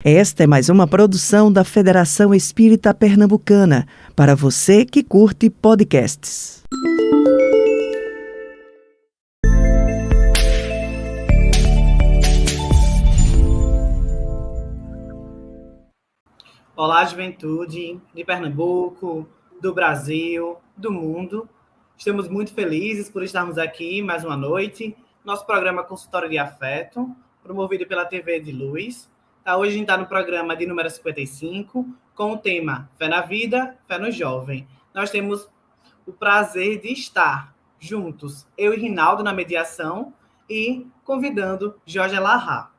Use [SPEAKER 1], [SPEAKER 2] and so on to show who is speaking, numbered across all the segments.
[SPEAKER 1] Esta é mais uma produção da Federação Espírita Pernambucana, para você que curte podcasts.
[SPEAKER 2] Olá, juventude de Pernambuco, do Brasil, do mundo. Estamos muito felizes por estarmos aqui mais uma noite. Nosso programa Consultório de Afeto, promovido pela TV de Luz. Hoje a gente está no programa de número 55, com o tema Fé na Vida, Fé no Jovem. Nós temos o prazer de estar juntos, eu e Rinaldo na mediação, e convidando Jorge Elahá.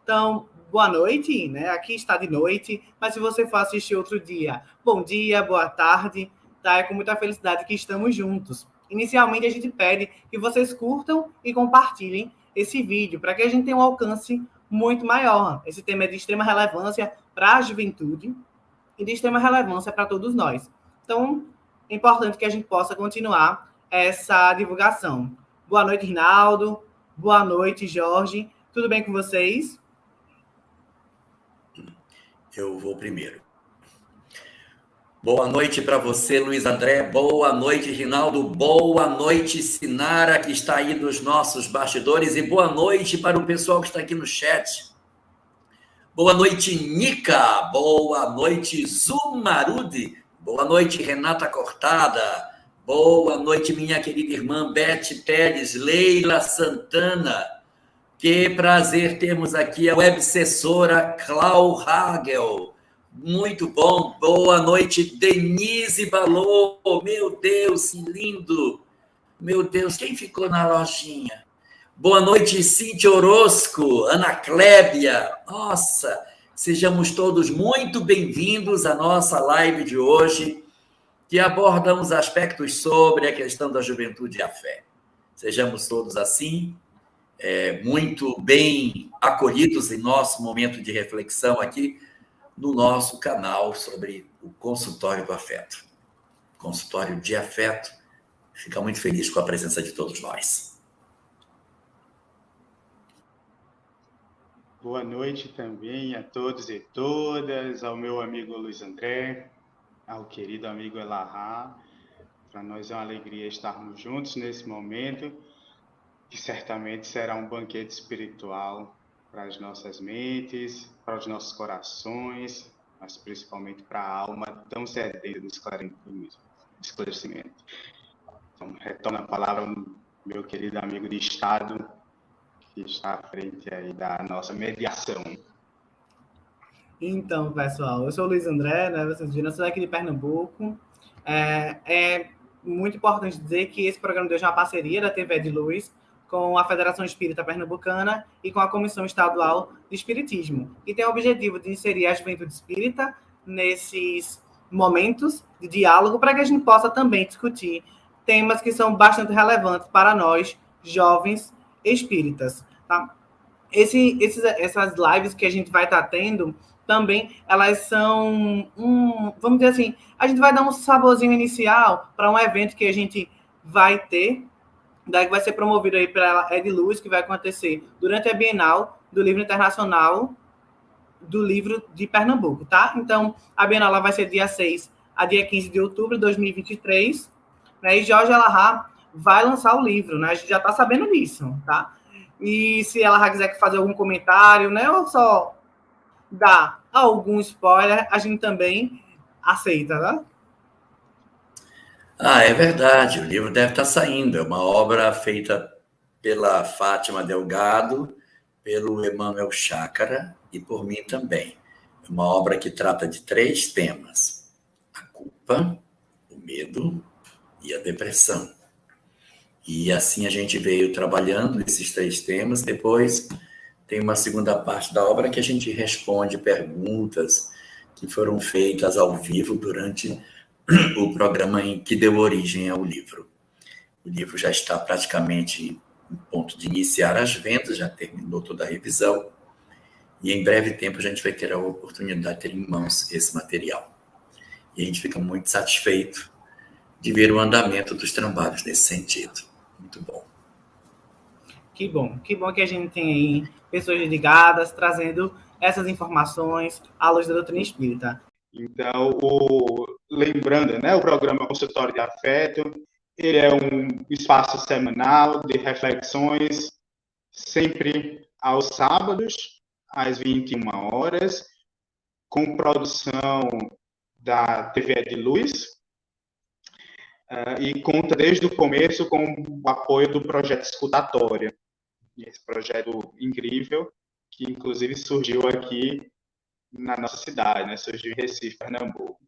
[SPEAKER 2] Então, boa noite, né? Aqui está de noite, mas se você for assistir outro dia, bom dia, boa tarde, tá? É com muita felicidade que estamos juntos. Inicialmente, a gente pede que vocês curtam e compartilhem esse vídeo, para que a gente tenha um alcance muito maior. Esse tema é de extrema relevância para a juventude e de extrema relevância para todos nós. Então, é importante que a gente possa continuar essa divulgação. Boa noite, Rinaldo. Boa noite, Jorge. Tudo bem com vocês?
[SPEAKER 3] Eu vou primeiro. Boa noite para você, Luiz André. Boa noite, Rinaldo. Boa noite, Sinara, que está aí nos nossos bastidores. E boa noite para o pessoal que está aqui no chat. Boa noite, Nica. Boa noite, Zumarudi. Boa noite, Renata Cortada. Boa noite, minha querida irmã Beth Teles, Leila Santana. Que prazer termos aqui a websessora Clau Hagel. Muito bom. Boa noite, Denise Balô. Meu Deus, que lindo. Meu Deus, quem ficou na lojinha? Boa noite, Cíntia Orozco, Ana Clébia. Nossa, sejamos todos muito bem-vindos à nossa live de hoje, que aborda uns aspectos sobre a questão da juventude e a fé. Sejamos todos assim, muito bem acolhidos em nosso momento de reflexão aqui no nosso canal sobre o Consultório do Afeto. Consultório de Afeto. Fica muito feliz com a presença de todos nós.
[SPEAKER 4] Boa noite também a todos e todas, ao meu amigo Luiz André, ao querido amigo Elahá. Para nós é uma alegria estarmos juntos nesse momento, que certamente será um banquete espiritual para as nossas mentes, para os nossos corações, mas principalmente para a alma tão sedenta de esclarecimento. Então, retorno a palavra ao meu querido amigo de Estado, que está à frente aí da nossa mediação.
[SPEAKER 2] Então, pessoal, eu sou o Luiz André, né? Vocês viram, eu sou aqui de Pernambuco. É muito importante dizer que esse programa de hoje é uma parceria da TV de Luz com a Federação Espírita Pernambucana e com a Comissão Estadual de Espiritismo, e tem o objetivo de inserir a juventude espírita nesses momentos de diálogo para que a gente possa também discutir temas que são bastante relevantes para nós, jovens espíritas. Tá? Essas lives que a gente vai estar tendo também, elas são, vamos dizer assim, a gente vai dar um saborzinho inicial para um evento que a gente vai ter, daí que vai ser promovido aí pela Ed Luz, que vai acontecer durante a Bienal do Livro Internacional do Livro de Pernambuco, tá? Então, a Bienal lá vai ser dia 6 a dia 15 de outubro de 2023, né? E Jorge Elahá vai lançar o livro, né? A gente já está sabendo disso, tá? E se Elahá quiser fazer algum comentário, né? Ou só dar algum spoiler, a gente também aceita, tá?
[SPEAKER 3] É verdade, o livro deve estar saindo. É uma obra feita pela Fátima Delgado, pelo Emmanuel Chácara e por mim também. É uma obra que trata de 3 temas: a culpa, o medo e a depressão. E assim a gente veio trabalhando esses 3 temas. Depois tem uma segunda parte da obra que a gente responde perguntas que foram feitas ao vivo durante o programa que deu origem ao livro. O livro já está praticamente em ponto de iniciar as vendas, já terminou toda a revisão, e em breve tempo a gente vai ter a oportunidade de ter em mãos esse material. E a gente fica muito satisfeito de ver o andamento dos trabalhos nesse sentido. Muito bom.
[SPEAKER 2] Que bom que a gente tem aí pessoas ligadas, trazendo essas informações à luz da doutrina espírita.
[SPEAKER 4] Então, lembrando, né, o programa Consultório de Afeto, ele é um espaço semanal de reflexões, sempre aos sábados, às 21 horas, com produção da TV de Luz, e conta desde o começo com o apoio do projeto Escutatória, esse projeto incrível, que inclusive surgiu aqui na nossa cidade, né? Surgiu em Recife, Pernambuco.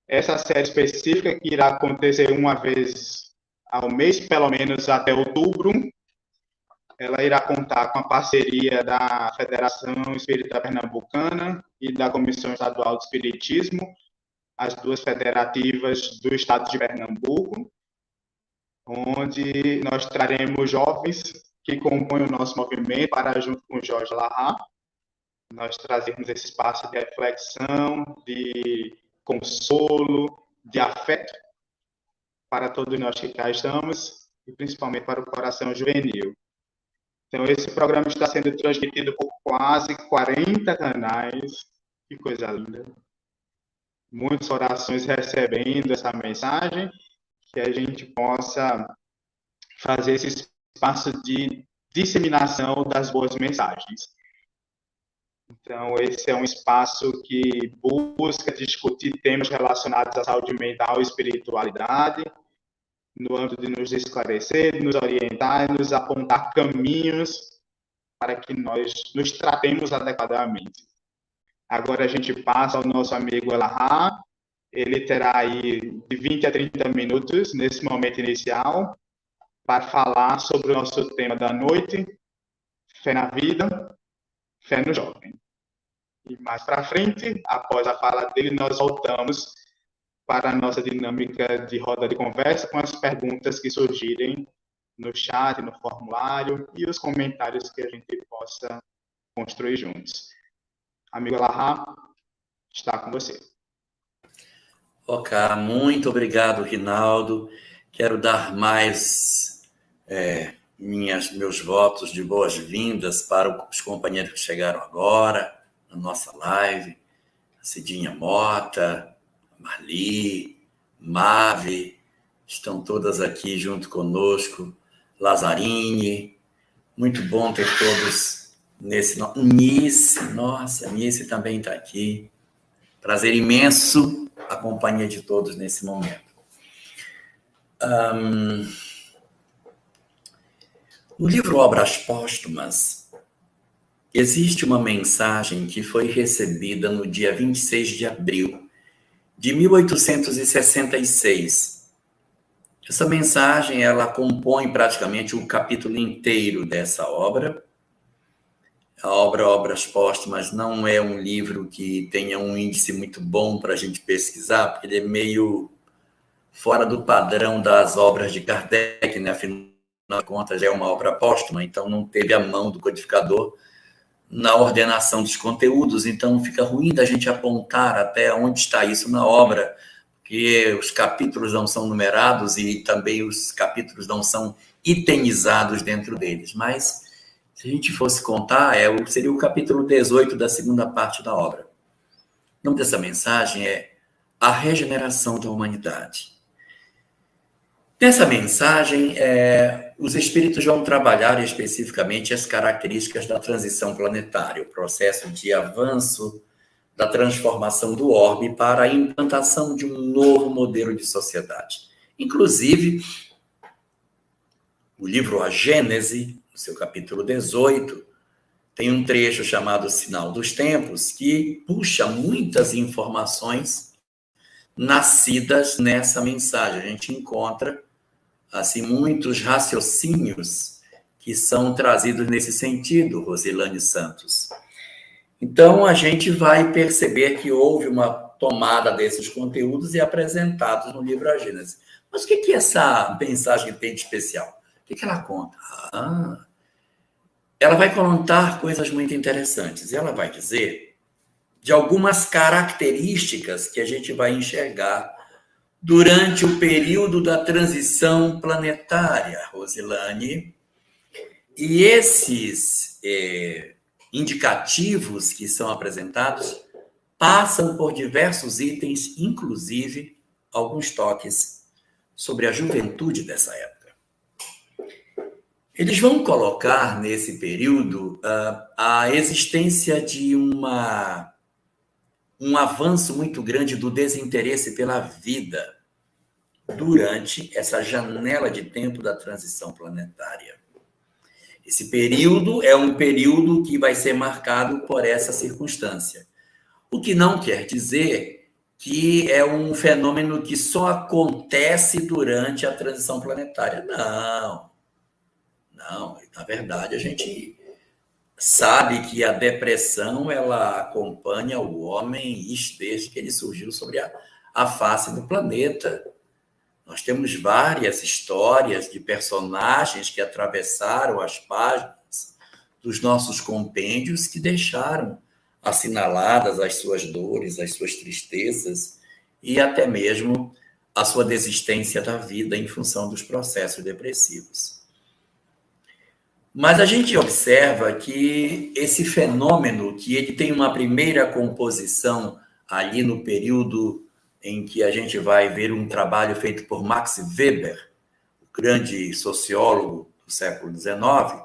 [SPEAKER 4] Essa série específica, que irá acontecer uma vez ao mês, pelo menos até outubro, ela irá contar com a parceria da Federação Espírita Pernambucana e da Comissão Estadual de Espiritismo, as duas federativas do estado de Pernambuco, onde nós traremos jovens que compõem o nosso movimento para, junto com Jorge Larra, nós trazermos esse espaço de reflexão, de consolo, de afeto para todos nós que cá estamos e principalmente para o coração juvenil. Então, esse programa está sendo transmitido por quase 40 canais. Que coisa linda. Muitos corações recebendo essa mensagem, que a gente possa fazer esse espaço de disseminação das boas mensagens. Então, esse é um espaço que busca discutir temas relacionados à saúde mental e espiritualidade, no âmbito de nos esclarecer, nos orientar, nos apontar caminhos para que nós nos tratemos adequadamente. Agora a gente passa ao nosso amigo Elahá. Ele terá aí de 20 a 30 minutos, nesse momento inicial, para falar sobre o nosso tema da noite, fé na vida, fé no jovem. E mais para frente, após a fala dele, nós voltamos para a nossa dinâmica de roda de conversa com as perguntas que surgirem no chat, no formulário e os comentários que a gente possa construir juntos. Amigo Elahá, está com você.
[SPEAKER 3] Ok, muito obrigado, Rinaldo. Quero dar mais meus votos de boas-vindas para os companheiros que chegaram agora na nossa live. Cidinha Mota, Marli, Mave, estão todas aqui junto conosco. Lazzarini, muito bom ter todos nesse... Nice, nossa, Nice também está aqui. Prazer imenso a companhia de todos nesse momento. No livro Obras Póstumas, existe uma mensagem que foi recebida no dia 26 de abril de 1866. Essa mensagem, ela compõe praticamente um capítulo inteiro dessa obra. A obra Obras Póstumas não é um livro que tenha um índice muito bom para a gente pesquisar, porque ele é meio fora do padrão das obras de Kardec, né? Afinal de contas, é uma obra póstuma, então não teve a mão do codificador na ordenação dos conteúdos, então fica ruim da gente apontar até onde está isso na obra, porque os capítulos não são numerados e também os capítulos não são itemizados dentro deles. Mas, se a gente fosse contar, seria o capítulo 18 da segunda parte da obra. O nome dessa mensagem é A Regeneração da Humanidade. Nessa mensagem, os espíritos vão trabalhar especificamente as características da transição planetária, o processo de avanço da transformação do orbe para a implantação de um novo modelo de sociedade. Inclusive, o livro A Gênese, no seu capítulo 18, tem um trecho chamado Sinal dos Tempos, que puxa muitas informações nascidas nessa mensagem. A gente encontra assim, muitos raciocínios que são trazidos nesse sentido, Rosilane Santos. Então, a gente vai perceber que houve uma tomada desses conteúdos e apresentados no livro A Gênese. Mas o que essa mensagem tem de especial? O que ela conta? Ela vai contar coisas muito interessantes. Ela vai dizer de algumas características que a gente vai enxergar durante o período da transição planetária, Rosilane. E esses indicativos que são apresentados passam por diversos itens, inclusive alguns toques sobre a juventude dessa época. Eles vão colocar nesse período a existência de um avanço muito grande do desinteresse pela vida durante essa janela de tempo da transição planetária. Esse período é um período que vai ser marcado por essa circunstância. O que não quer dizer que é um fenômeno que só acontece durante a transição planetária. Não. Na verdade, a gente sabe que a depressão ela acompanha o homem desde que ele surgiu sobre a face do planeta. Nós temos várias histórias de personagens que atravessaram as páginas dos nossos compêndios que deixaram assinaladas as suas dores, as suas tristezas e até mesmo a sua desistência da vida em função dos processos depressivos. Mas a gente observa que esse fenômeno, que ele tem uma primeira composição ali no período em que a gente vai ver um trabalho feito por Max Weber, o grande sociólogo do século XIX,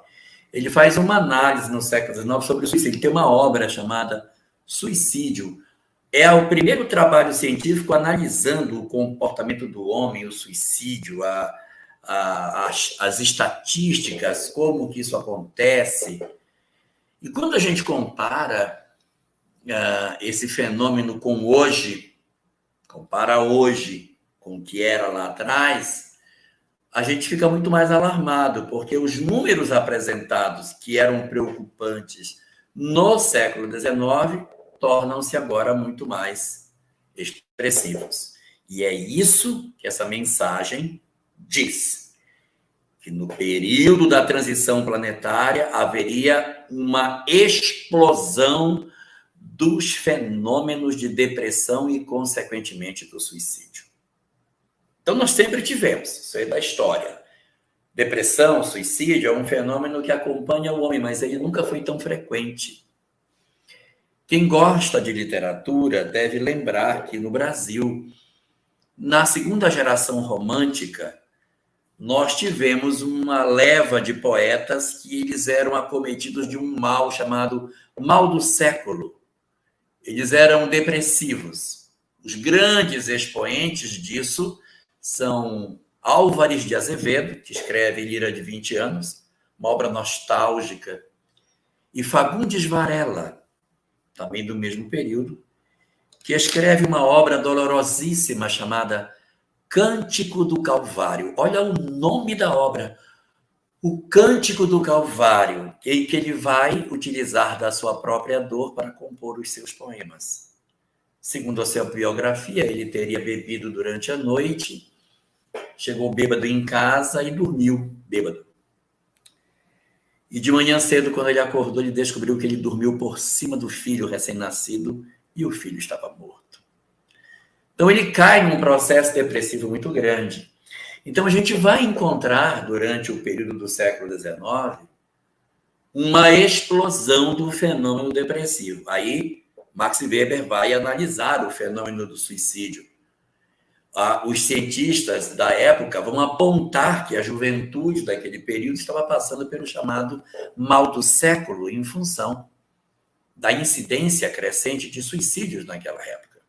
[SPEAKER 3] ele faz uma análise no século XIX sobre o suicídio. Ele tem uma obra chamada Suicídio. É o primeiro trabalho científico analisando o comportamento do homem, o suicídio, as estatísticas, como que isso acontece. E quando a gente compara esse fenômeno com hoje, compara hoje com o que era lá atrás, a gente fica muito mais alarmado, porque os números apresentados que eram preocupantes no século XIX tornam-se agora muito mais expressivos. E é isso que essa mensagem diz, que no período da transição planetária haveria uma explosão dos fenômenos de depressão e, consequentemente, do suicídio. Então, nós sempre tivemos, isso aí é da história. Depressão, suicídio é um fenômeno que acompanha o homem, mas ele nunca foi tão frequente. Quem gosta de literatura deve lembrar que no Brasil, na segunda geração romântica, nós tivemos uma leva de poetas que eles eram acometidos de um mal chamado mal do século. Eles eram depressivos. Os grandes expoentes disso são Álvares de Azevedo, que escreve Lira de 20 anos, uma obra nostálgica, e Fagundes Varela, também do mesmo período, que escreve uma obra dolorosíssima chamada Cântico do Calvário. Olha o nome da obra, o Cântico do Calvário, em que ele vai utilizar da sua própria dor para compor os seus poemas. Segundo a sua biografia, ele teria bebido durante a noite, chegou bêbado em casa e dormiu bêbado. E de manhã cedo, quando ele acordou, ele descobriu que ele dormiu por cima do filho recém-nascido e o filho estava morto. Então, ele cai num processo depressivo muito grande. Então, a gente vai encontrar, durante o período do século XIX, uma explosão do fenômeno depressivo. Aí, Max Weber vai analisar o fenômeno do suicídio. Os cientistas da época vão apontar que a juventude daquele período estava passando pelo chamado mal do século, em função da incidência crescente de suicídios naquela época.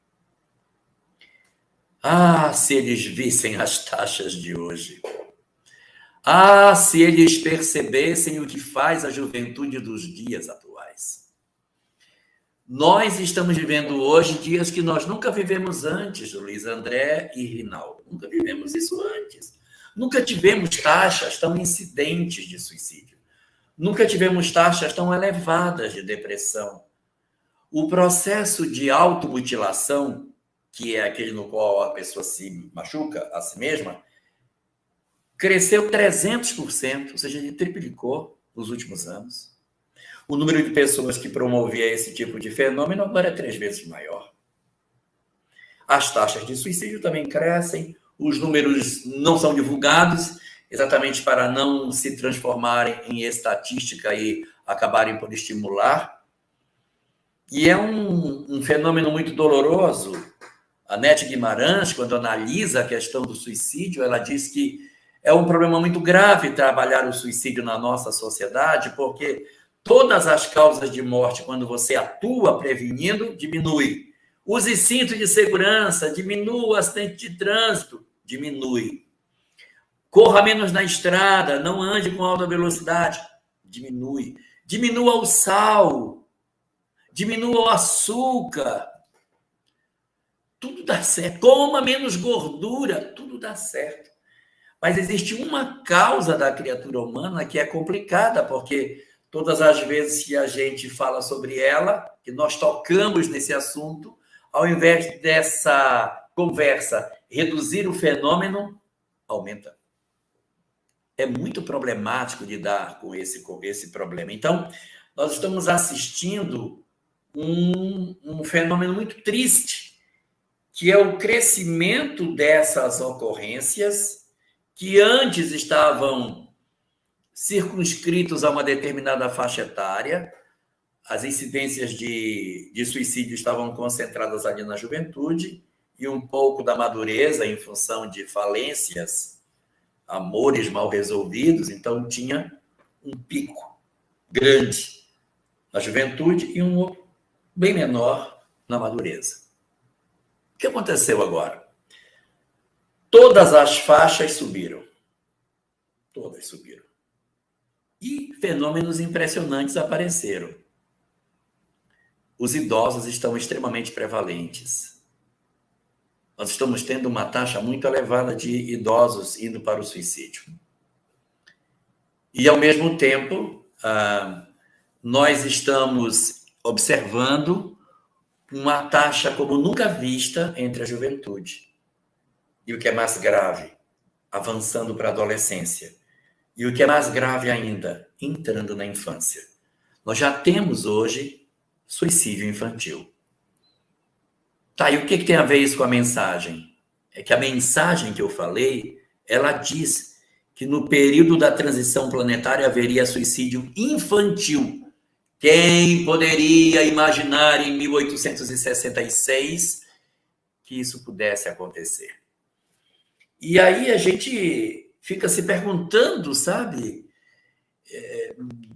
[SPEAKER 3] Ah, se eles vissem as taxas de hoje. Ah, se eles percebessem o que faz a juventude dos dias atuais. Nós estamos vivendo hoje dias que nós nunca vivemos antes, Luiz André e Rinaldo. Nunca vivemos isso antes. Nunca tivemos taxas tão incidentes de suicídio. Nunca tivemos taxas tão elevadas de depressão. O processo de automutilação, que é aquele no qual a pessoa se machuca a si mesma, cresceu 300%, ou seja, ele triplicou nos últimos anos. O número de pessoas que promovia esse tipo de fenômeno agora é 3 vezes maior. As taxas de suicídio também crescem, os números não são divulgados, exatamente para não se transformarem em estatística e acabarem por estimular. E é um fenômeno muito doloroso. A Nete Guimarães, quando analisa a questão do suicídio, ela diz que é um problema muito grave trabalhar o suicídio na nossa sociedade, porque todas as causas de morte, quando você atua prevenindo, diminui. Use cinto de segurança, diminua o acidente de trânsito, diminui. Corra menos na estrada, não ande com alta velocidade, diminui. Diminua o sal, diminua o açúcar, tudo dá certo. Coma menos gordura, tudo dá certo. Mas existe uma causa da criatura humana que é complicada, porque todas as vezes que a gente fala sobre ela, que nós tocamos nesse assunto, ao invés dessa conversa reduzir o fenômeno, aumenta. É muito problemático lidar com esse problema. Então, nós estamos assistindo um fenômeno muito triste, que é o crescimento dessas ocorrências que antes estavam circunscritos a uma determinada faixa etária. As incidências de suicídio estavam concentradas ali na juventude e um pouco da madureza em função de falências, amores mal resolvidos. Então, tinha um pico grande na juventude e um outro bem menor na madureza. O que aconteceu agora? Todas as faixas subiram. Todas subiram. E fenômenos impressionantes apareceram. Os idosos estão extremamente prevalentes. Nós estamos tendo uma taxa muito elevada de idosos indo para o suicídio. E, ao mesmo tempo, nós estamos observando uma taxa como nunca vista entre a juventude. E o que é mais grave, avançando para a adolescência. E o que é mais grave ainda, entrando na infância. Nós já temos hoje suicídio infantil. Tá, e o que tem a ver isso com a mensagem? É que a mensagem que eu falei, ela diz que no período da transição planetária haveria suicídio infantil. Quem poderia imaginar em 1866 que isso pudesse acontecer? E aí a gente fica se perguntando, sabe,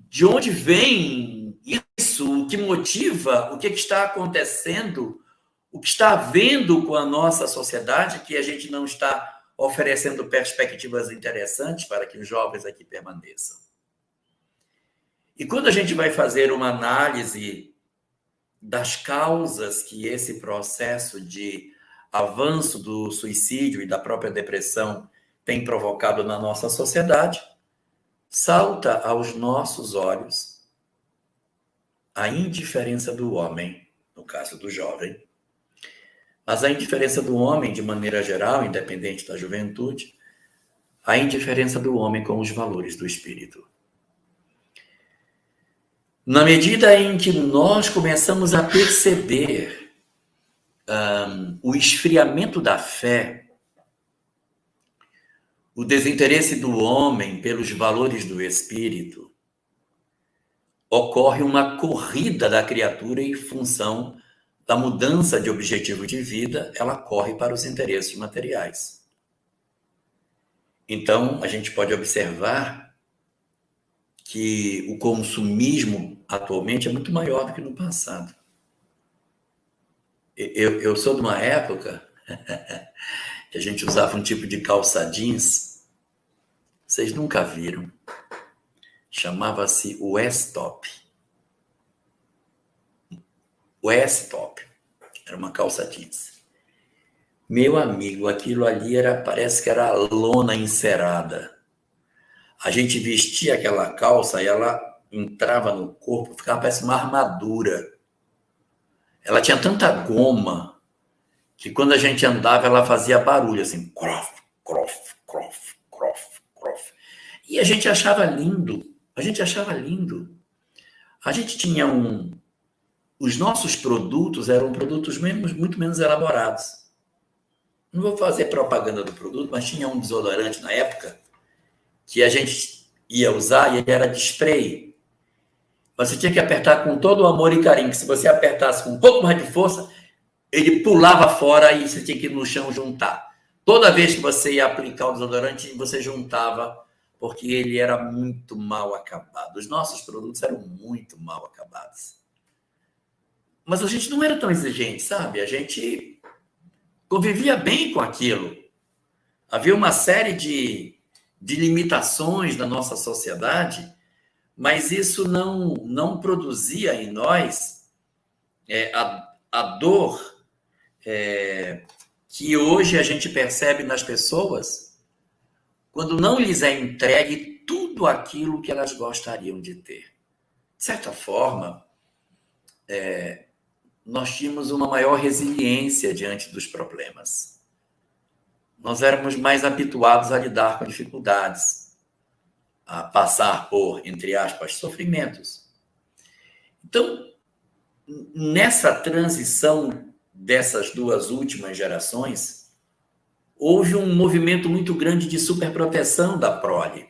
[SPEAKER 3] de onde vem isso, o que motiva, o que está acontecendo, o que está havendo com a nossa sociedade, que a gente não está oferecendo perspectivas interessantes para que os jovens aqui permaneçam. E quando a gente vai fazer uma análise das causas que esse processo de avanço do suicídio e da própria depressão tem provocado na nossa sociedade, salta aos nossos olhos a indiferença do homem, no caso do jovem, mas a indiferença do homem de maneira geral, independente da juventude, a indiferença do homem com os valores do espírito. Na medida em que nós começamos a perceber o esfriamento da fé, o desinteresse do homem pelos valores do espírito, ocorre uma corrida da criatura em função da mudança de objetivo de vida, ela corre para os interesses materiais. Então, a gente pode observar que o consumismo atualmente é muito maior do que no passado. Eu sou de uma época que a gente usava um tipo de calça jeans, vocês nunca viram, chamava-se Westop. Westop, era uma calça jeans. Meu amigo, aquilo ali parece que era lona encerada. A gente vestia aquela calça e ela entrava no corpo, ficava parece uma armadura. Ela tinha tanta goma que quando a gente andava, ela fazia barulho, assim, crof, crof, crof, crof, crof. E a gente achava lindo, a gente tinha os nossos produtos eram produtos muito menos elaborados. Não vou fazer propaganda do produto, mas tinha um desodorante na época que a gente ia usar e ele era de spray. Você tinha que apertar com todo o amor e carinho, que se você apertasse com um pouco mais de força, ele pulava fora e você tinha que ir no chão juntar. Toda vez que você ia aplicar o desodorante, você juntava, porque ele era muito mal acabado. Os nossos produtos eram muito mal acabados. Mas a gente não era tão exigente, sabe? A gente convivia bem com aquilo. Havia uma série de limitações na nossa sociedade, mas isso não produzia em nós a dor que hoje a gente percebe nas pessoas quando não lhes é entregue tudo aquilo que elas gostariam de ter. De certa forma, nós tínhamos uma maior resiliência diante dos problemas. Nós éramos mais habituados a lidar com dificuldades, a passar por, entre aspas, sofrimentos. Então, nessa transição dessas duas últimas gerações, houve um movimento muito grande de superproteção da prole.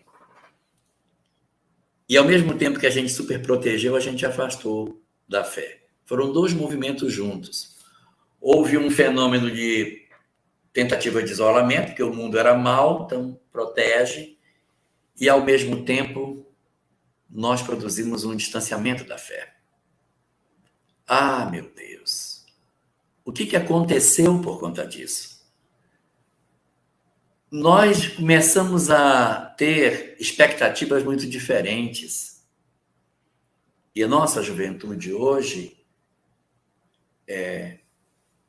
[SPEAKER 3] E, ao mesmo tempo que a gente superprotegeu, a gente afastou da fé. Foram dois movimentos juntos. Houve um fenômeno de tentativa de isolamento, porque o mundo era mau, então protege, e, ao mesmo tempo, nós produzimos um distanciamento da fé. Ah, meu Deus! O que aconteceu por conta disso? Nós começamos a ter expectativas muito diferentes. E a nossa juventude hoje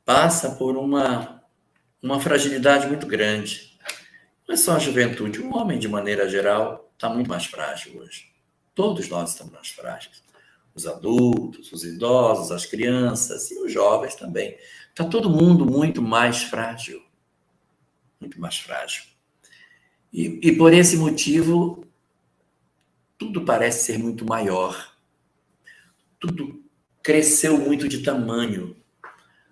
[SPEAKER 3] passa por uma fragilidade muito grande. Não é só a juventude, o homem, de maneira geral, está muito mais frágil hoje. Todos nós estamos mais frágeis. Os adultos, os idosos, as crianças e os jovens também. Está todo mundo muito mais frágil. Muito mais frágil. E por esse motivo, tudo parece ser muito maior. Tudo cresceu muito de tamanho.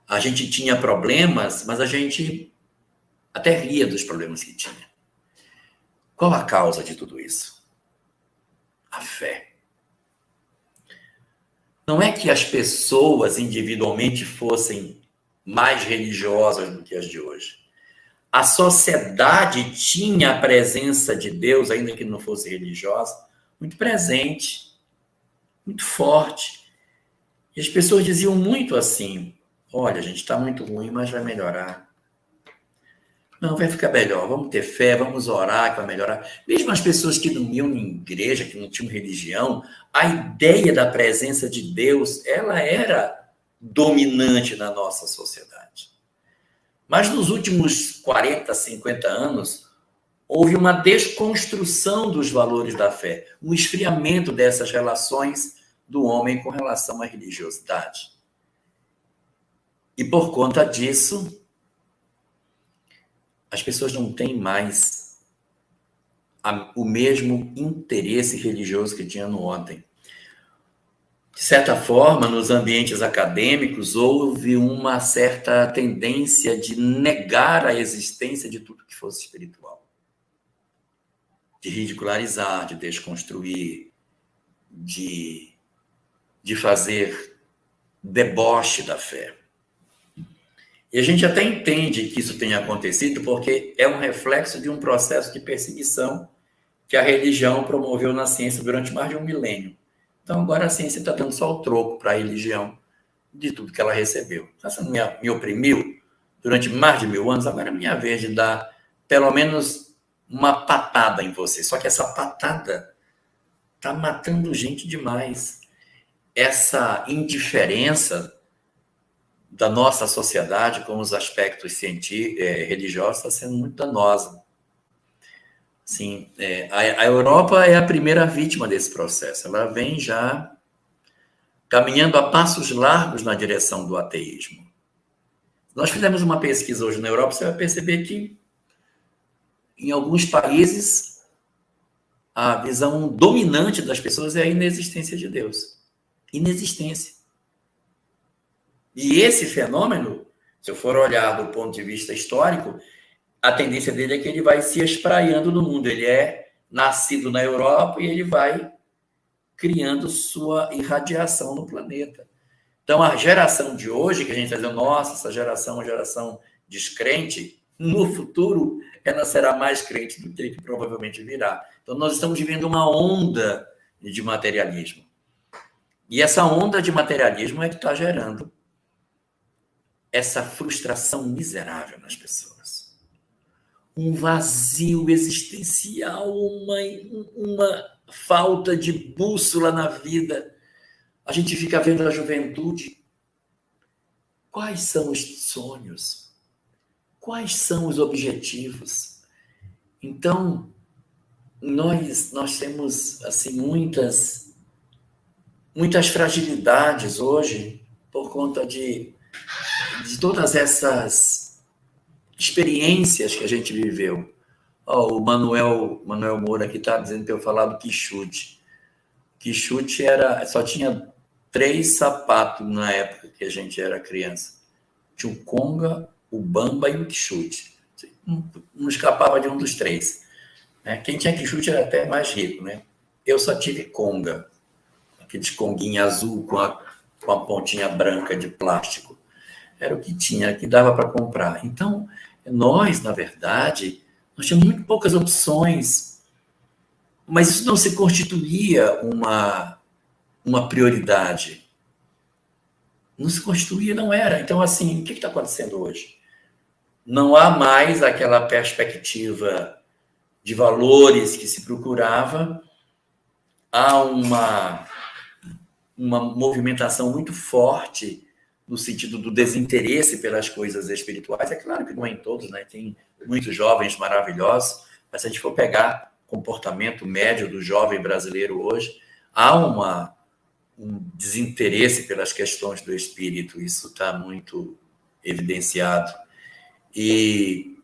[SPEAKER 3] A gente tinha problemas, mas a gente até ria dos problemas que tinha. Qual a causa de tudo isso? A fé. Não é que as pessoas individualmente fossem mais religiosas do que as de hoje. A sociedade tinha a presença de Deus, ainda que não fosse religiosa, muito presente, muito forte. E as pessoas diziam muito assim: olha, a gente está muito ruim, mas vai melhorar. Não, vai ficar melhor, vamos ter fé, vamos orar, que vai melhorar. Mesmo as pessoas que não iam em igreja, que não tinham religião, a ideia da presença de Deus, ela era dominante na nossa sociedade. Mas nos últimos 40, 50 anos, houve uma desconstrução dos valores da fé, um esfriamento dessas relações do homem com relação à religiosidade. E por conta disso, as pessoas não têm mais o mesmo interesse religioso que tinham no ontem. De certa forma, nos ambientes acadêmicos, houve uma certa tendência de negar a existência de tudo que fosse espiritual. De ridicularizar, de desconstruir, de fazer deboche da fé. E a gente até entende que isso tenha acontecido porque é um reflexo de um processo de perseguição que a religião promoveu na ciência durante mais de um milênio. Então, agora a ciência está dando só o troco para a religião de tudo que ela recebeu. Você me oprimiu durante mais de 1000 anos, agora é minha vez de dar pelo menos uma patada em você. Só que essa patada está matando gente demais. Essa indiferença da nossa sociedade com os aspectos religiosos está sendo muito danosa. Sim, a Europa é a primeira vítima desse processo. Ela vem já caminhando a passos largos na direção do ateísmo. Nós fizemos uma pesquisa hoje na Europa, você vai perceber que em alguns países a visão dominante das pessoas é a inexistência de Deus. Inexistência. E esse fenômeno, se eu for olhar do ponto de vista histórico, a tendência dele é que ele vai se espraiando no mundo. Ele é nascido na Europa e ele vai criando sua irradiação no planeta. Então, a geração de hoje, que a gente está dizendo, nossa, essa geração é uma geração descrente, no futuro ela será mais crente do que provavelmente virá. Então, nós estamos vivendo uma onda de materialismo. E essa onda de materialismo é que está gerando essa frustração miserável nas pessoas. Um vazio existencial, uma falta de bússola na vida. A gente fica vendo a juventude. Quais são os sonhos? Quais são os objetivos? Então, nós temos assim muitas fragilidades hoje por conta de todas essas experiências que a gente viveu. O Manuel Moura aqui está dizendo que eu falar do quichute. Quichute só tinha 3 sapatos na época que a gente era criança. Tinha o conga, o bamba e o quichute. Não escapava de um dos 3. Né? Quem tinha quichute era até mais rico. Né? Eu só tive conga. Aqueles conguinha azul com a pontinha branca de plástico. Era o que tinha, que dava para comprar. Então, nós, na verdade, nós tínhamos muito poucas opções, mas isso não se constituía uma prioridade. Não se constituía, não era. Então, assim, o que está acontecendo hoje? Não há mais aquela perspectiva de valores que se procurava. Há uma movimentação muito forte no sentido do desinteresse pelas coisas espirituais. É claro que não é em todos, né? Tem muitos jovens maravilhosos, mas se a gente for pegar o comportamento médio do jovem brasileiro hoje, há um desinteresse pelas questões do espírito. Isso está muito evidenciado. E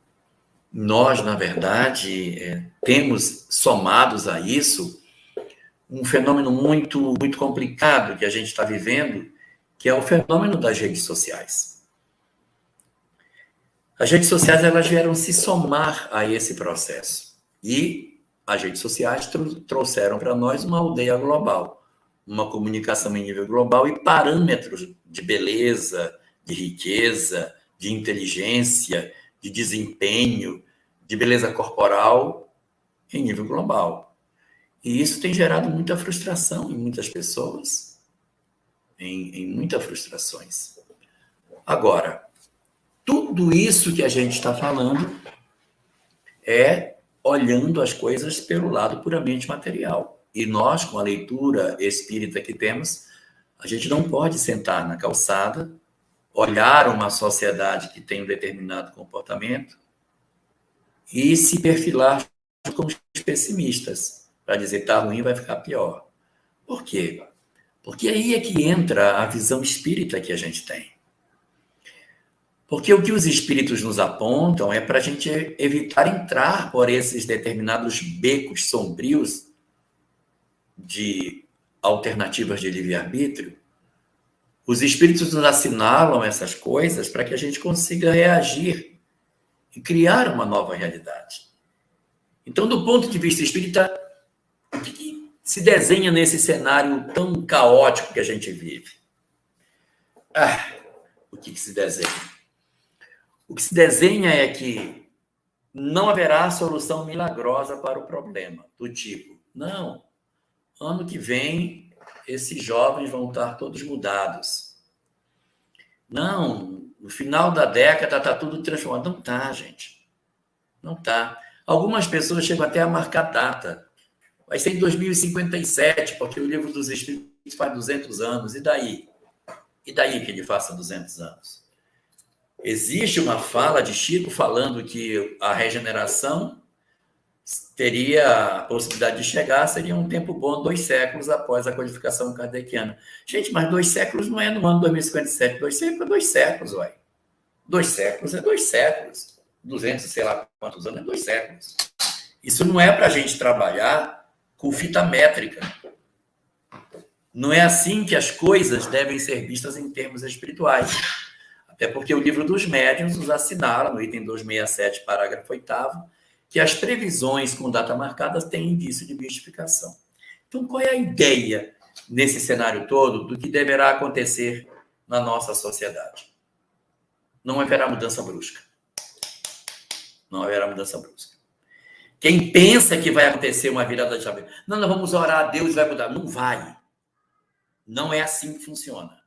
[SPEAKER 3] nós, na verdade, temos somados a isso um fenômeno muito, muito complicado que a gente está vivendo, que é o fenômeno das redes sociais. As redes sociais, elas vieram se somar a esse processo. E as redes sociais trouxeram para nós uma aldeia global, uma comunicação em nível global e parâmetros de beleza, de riqueza, de inteligência, de desempenho, de beleza corporal em nível global. E isso tem gerado muita frustração em muitas pessoas, em muitas frustrações. Agora, tudo isso que a gente está falando é olhando as coisas pelo lado puramente material. E nós, com a leitura espírita que temos, a gente não pode sentar na calçada, olhar uma sociedade que tem um determinado comportamento e se perfilar como pessimistas, para dizer que está ruim, vai ficar pior. Por quê? Porque aí é que entra a visão espírita que a gente tem. Porque o que os espíritos nos apontam é para a gente evitar entrar por esses determinados becos sombrios de alternativas de livre-arbítrio. Os espíritos nos assinalam essas coisas para que a gente consiga reagir e criar uma nova realidade. Então, do ponto de vista espírita, o que se desenha nesse cenário tão caótico que a gente vive? O que se desenha? O que se desenha é que não haverá solução milagrosa para o problema, do tipo, não, ano que vem esses jovens vão estar todos mudados. Não, no final da década está tudo transformado. Não está, gente. Não está. Algumas pessoas chegam até a marcar data. Vai ser em 2057, porque o Livro dos Espíritos faz 200 anos. E daí? E daí que ele faça 200 anos? Existe uma fala de Chico falando que a regeneração teria a possibilidade de chegar, seria um tempo bom, 2 séculos após a codificação kardeciana. Gente, mas 2 séculos não é no ano 2057, 2 séculos é 2 séculos, uai. 2 séculos é 2 séculos. 200, sei lá quantos anos, é 2 séculos. Isso não é para a gente trabalhar com fita métrica. Não é assim que as coisas devem ser vistas em termos espirituais. Até porque o Livro dos Médiuns nos assinala, no item 267, parágrafo 8º, que as previsões com data marcada têm indício de mistificação. Então, qual é a ideia, nesse cenário todo, do que deverá acontecer na nossa sociedade? Não haverá mudança brusca. Não haverá mudança brusca. Quem pensa que vai acontecer uma virada de chave, não, nós vamos orar, Deus vai mudar. Não vai. Não é assim que funciona.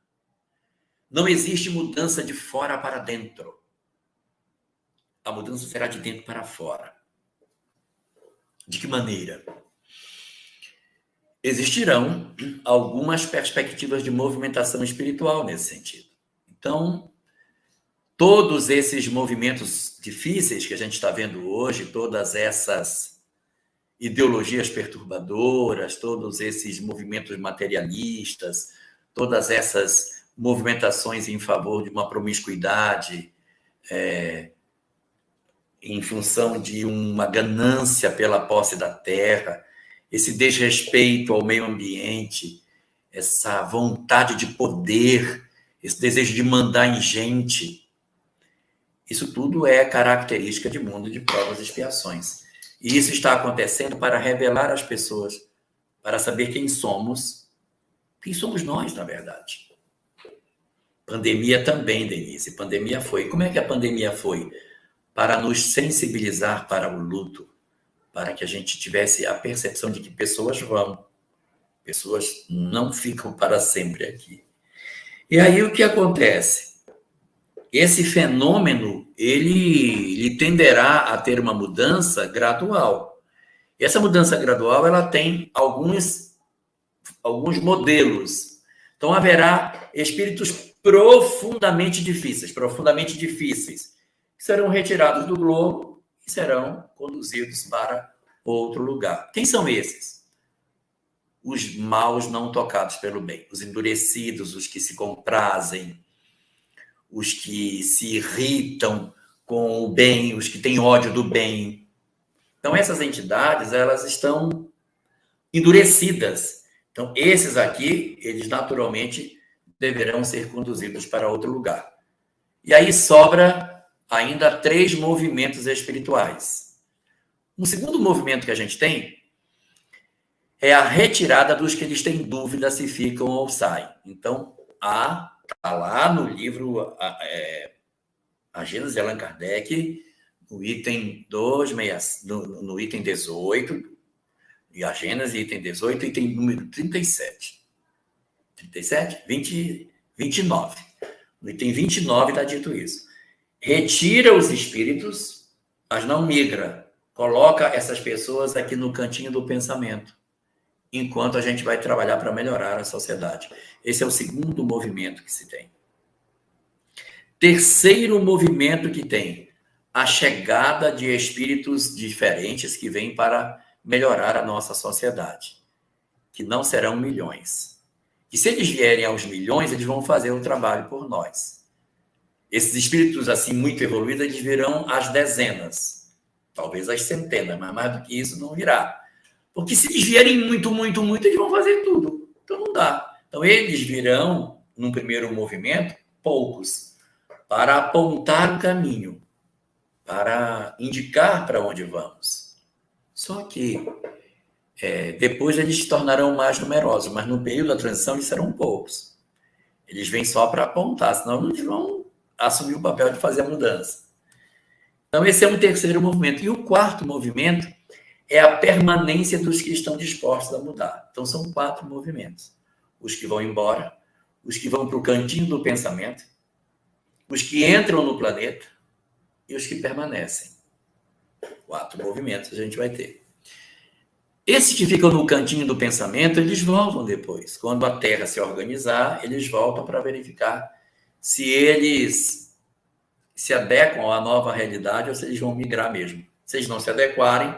[SPEAKER 3] Não existe mudança de fora para dentro. A mudança será de dentro para fora. De que maneira? Existirão algumas perspectivas de movimentação espiritual nesse sentido. Então, todos esses movimentos difíceis que a gente está vendo hoje, todas essas ideologias perturbadoras, todos esses movimentos materialistas, todas essas movimentações em favor de uma promiscuidade, em função de uma ganância pela posse da terra, esse desrespeito ao meio ambiente, essa vontade de poder, esse desejo de mandar em gente, isso tudo é característica de mundo de provas e expiações. E isso está acontecendo para revelar às pessoas, para saber quem somos nós, na verdade. Pandemia também, Denise. Pandemia foi. Como é que a pandemia foi? Para nos sensibilizar para o luto, para que a gente tivesse a percepção de que pessoas vão, pessoas não ficam para sempre aqui. E aí o que acontece? Esse fenômeno, ele tenderá a ter uma mudança gradual. E essa mudança gradual, ela tem alguns modelos. Então, haverá espíritos profundamente difíceis, que serão retirados do globo e serão conduzidos para outro lugar. Quem são esses? Os maus não tocados pelo bem, os endurecidos, os que se comprazem, os que se irritam com o bem, os que têm ódio do bem. Então, essas entidades, elas estão endurecidas. Então, esses aqui, eles naturalmente deverão ser conduzidos para outro lugar. E aí sobra ainda 3 movimentos espirituais. Um segundo movimento que a gente tem é a retirada dos que eles têm dúvida se ficam ou saem. Então, está lá no livro A Gênese de Allan Kardec, no item no item 18, e a Gênese, item 18, item número 37. 37? 29. No item 29 está dito isso. Retira os espíritos, mas não migra. Coloca essas pessoas aqui no cantinho do pensamento, enquanto a gente vai trabalhar para melhorar a sociedade. Esse é o segundo movimento que se tem. Terceiro movimento que tem, a chegada de espíritos diferentes que vêm para melhorar a nossa sociedade, que não serão milhões. E se eles vierem aos milhões, eles vão fazer o trabalho por nós. Esses espíritos, assim, muito evoluídos, eles virão às dezenas, talvez às centenas, mas mais do que isso não virá. Porque se eles vierem muito, eles vão fazer tudo. Então não dá. Então eles virão, num primeiro movimento, poucos, para apontar o caminho, para indicar para onde vamos. Só que depois eles se tornarão mais numerosos, mas no período da transição eles serão poucos. Eles vêm só para apontar, senão eles vão assumir o papel de fazer a mudança. Então esse é um terceiro movimento. E o quarto movimento é a permanência dos que estão dispostos a mudar. Então são 4 movimentos. Os que vão embora, os que vão para o cantinho do pensamento, os que entram no planeta e os que permanecem. 4 movimentos a gente vai ter. Esses que ficam no cantinho do pensamento, eles voltam depois. Quando a Terra se organizar, eles voltam para verificar se eles se adequam à nova realidade ou se eles vão migrar mesmo. Se eles não se adequarem,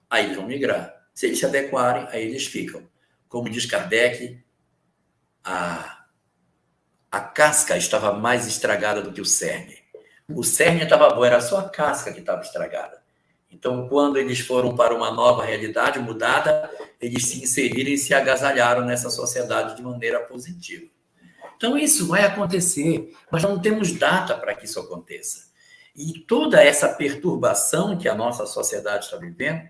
[SPEAKER 3] aí eles vão migrar. Se eles se adequarem, aí eles ficam. Como diz Kardec, a casca estava mais estragada do que o cerne. O cerne estava bom, era só a casca que estava estragada. Então, quando eles foram para uma nova realidade mudada, eles se inseriram e se agasalharam nessa sociedade de maneira positiva. Então, isso vai acontecer, mas não temos data para que isso aconteça. E toda essa perturbação que a nossa sociedade está vivendo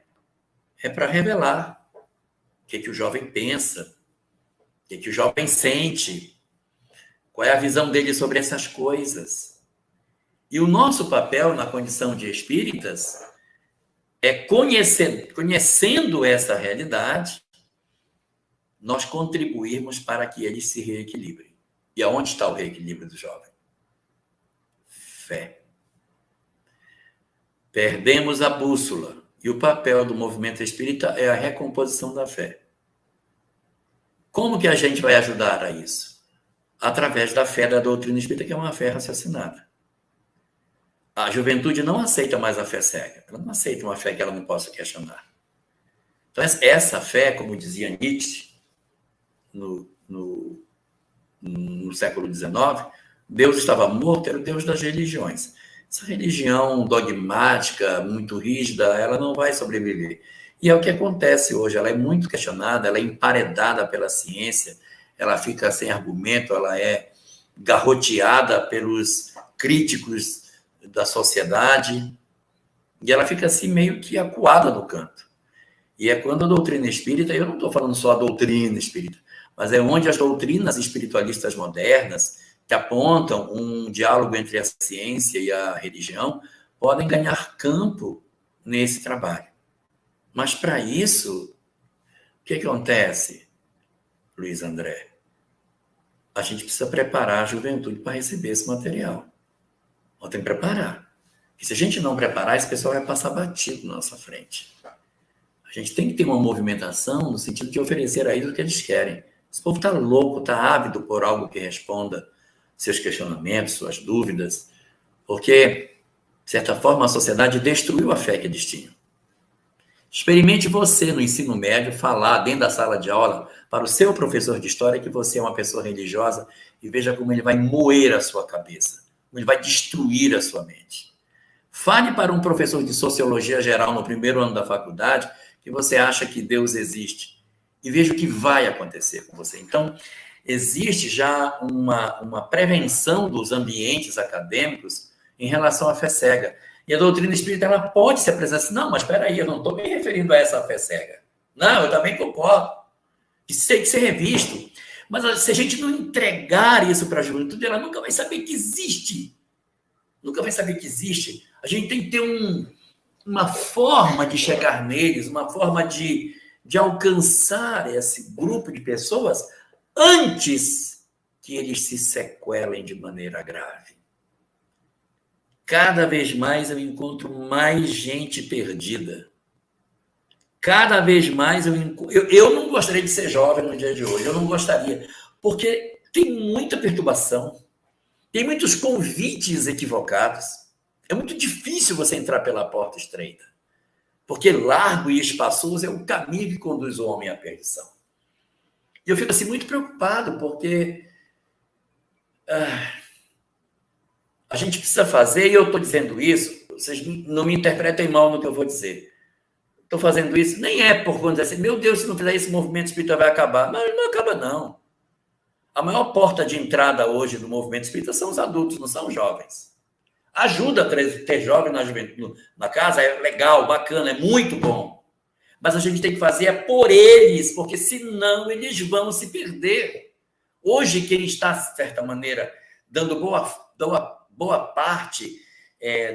[SPEAKER 3] é para revelar que o jovem pensa, o que o jovem sente, qual é a visão dele sobre essas coisas. E o nosso papel na condição de espíritas é conhecendo essa realidade, nós contribuirmos para que eles se reequilibrem. E aonde está o reequilíbrio do jovem? Fé. Perdemos a bússola. E o papel do movimento espírita é a recomposição da fé. Como que a gente vai ajudar a isso? Através da fé da doutrina espírita, que é uma fé raciocinada. A juventude não aceita mais a fé cega. Ela não aceita uma fé que ela não possa questionar. Então, essa fé, como dizia Nietzsche, no século XIX, Deus estava morto, era o Deus das religiões. Essa religião dogmática, muito rígida, ela não vai sobreviver. E é o que acontece hoje. Ela é muito questionada, ela é emparedada pela ciência, ela fica sem argumento, ela é garroteada pelos críticos da sociedade, e ela fica assim meio que acuada no canto. E é quando a doutrina espírita, eu não estou falando só a doutrina espírita, mas é onde as doutrinas espiritualistas modernas, que apontam um diálogo entre a ciência e a religião, podem ganhar campo nesse trabalho. Mas para isso, o que acontece, Luiz André? A gente precisa preparar a juventude para receber esse material. Nós temos que preparar. E se a gente não preparar, esse pessoal vai passar batido na nossa frente. A gente tem que ter uma movimentação no sentido de oferecer a eles o que eles querem. Esse povo está louco, está ávido por algo que responda seus questionamentos, suas dúvidas, porque, de certa forma, a sociedade destruiu a fé que eles tinham. Experimente você, no ensino médio, falar dentro da sala de aula para o seu professor de história que você é uma pessoa religiosa e veja como ele vai moer a sua cabeça, como ele vai destruir a sua mente. Fale para um professor de sociologia geral no primeiro ano da faculdade que você acha que Deus existe e veja o que vai acontecer com você. Então, existe já uma prevenção dos ambientes acadêmicos em relação à fé cega. E a doutrina espírita ela pode se apresentar assim, não, mas espera aí, eu não estou me referindo a essa fé cega. Não, eu também concordo. Isso tem que ser revisto. Mas se a gente não entregar isso para a juventude, ela nunca vai saber que existe. Nunca vai saber que existe. A gente tem que ter uma forma de chegar neles, uma forma de alcançar esse grupo de pessoas antes que eles se sequelem de maneira grave. Cada vez mais eu encontro mais gente perdida. Cada vez mais eu não gostaria de ser jovem no dia de hoje, eu não gostaria, porque tem muita perturbação, tem muitos convites equivocados. É muito difícil você entrar pela porta estreita, porque largo e espaçoso é o caminho que conduz o homem à perdição. E eu fico assim muito preocupado, porque a gente precisa fazer, e eu estou dizendo isso, vocês não me interpretem mal no que eu vou dizer. Estou fazendo isso, nem é por conta assim, meu Deus, se não fizer isso, o movimento espírita vai acabar. Não, ele não acaba, não. A maior porta de entrada hoje do movimento espírita são os adultos, não são os jovens. Ajuda a ter jovem na juventude, na casa, é legal, bacana, é muito bom. Mas a gente tem que fazer por eles, porque senão eles vão se perder. Hoje, quem está, de certa maneira, dando boa parte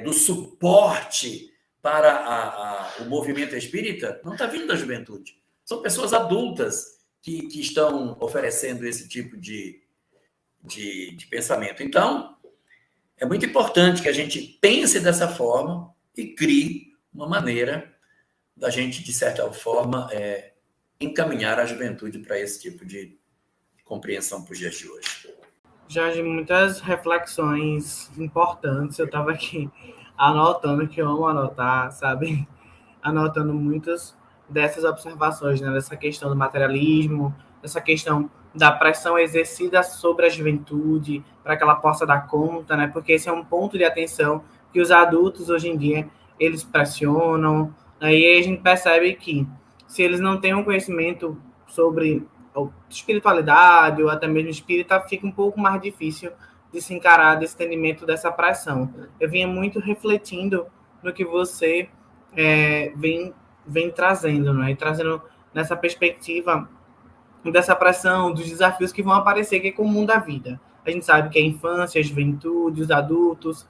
[SPEAKER 3] do suporte para o movimento espírita, não está vindo da juventude. São pessoas adultas que estão oferecendo esse tipo de pensamento. Então, é muito importante que a gente pense dessa forma e crie uma maneira da gente, de certa forma, encaminhar a juventude para esse tipo de compreensão para os dias de hoje.
[SPEAKER 2] Jorge, muitas reflexões importantes. Eu estava aqui anotando, que eu amo anotar, sabe? Anotando muitas dessas observações, né? Dessa questão do materialismo, dessa questão da pressão exercida sobre a juventude, para que ela possa dar conta, né? Porque esse é um ponto de atenção que os adultos, hoje em dia, eles pressionam. Aí a gente percebe que, se eles não têm um conhecimento sobre espiritualidade ou até mesmo espírita, fica um pouco mais difícil de se encarar desse entendimento dessa pressão. Eu vinha muito refletindo no que você vem trazendo, né? E trazendo nessa perspectiva dessa pressão, dos desafios que vão aparecer, que é comum da vida. A gente sabe que a infância, a juventude, os adultos,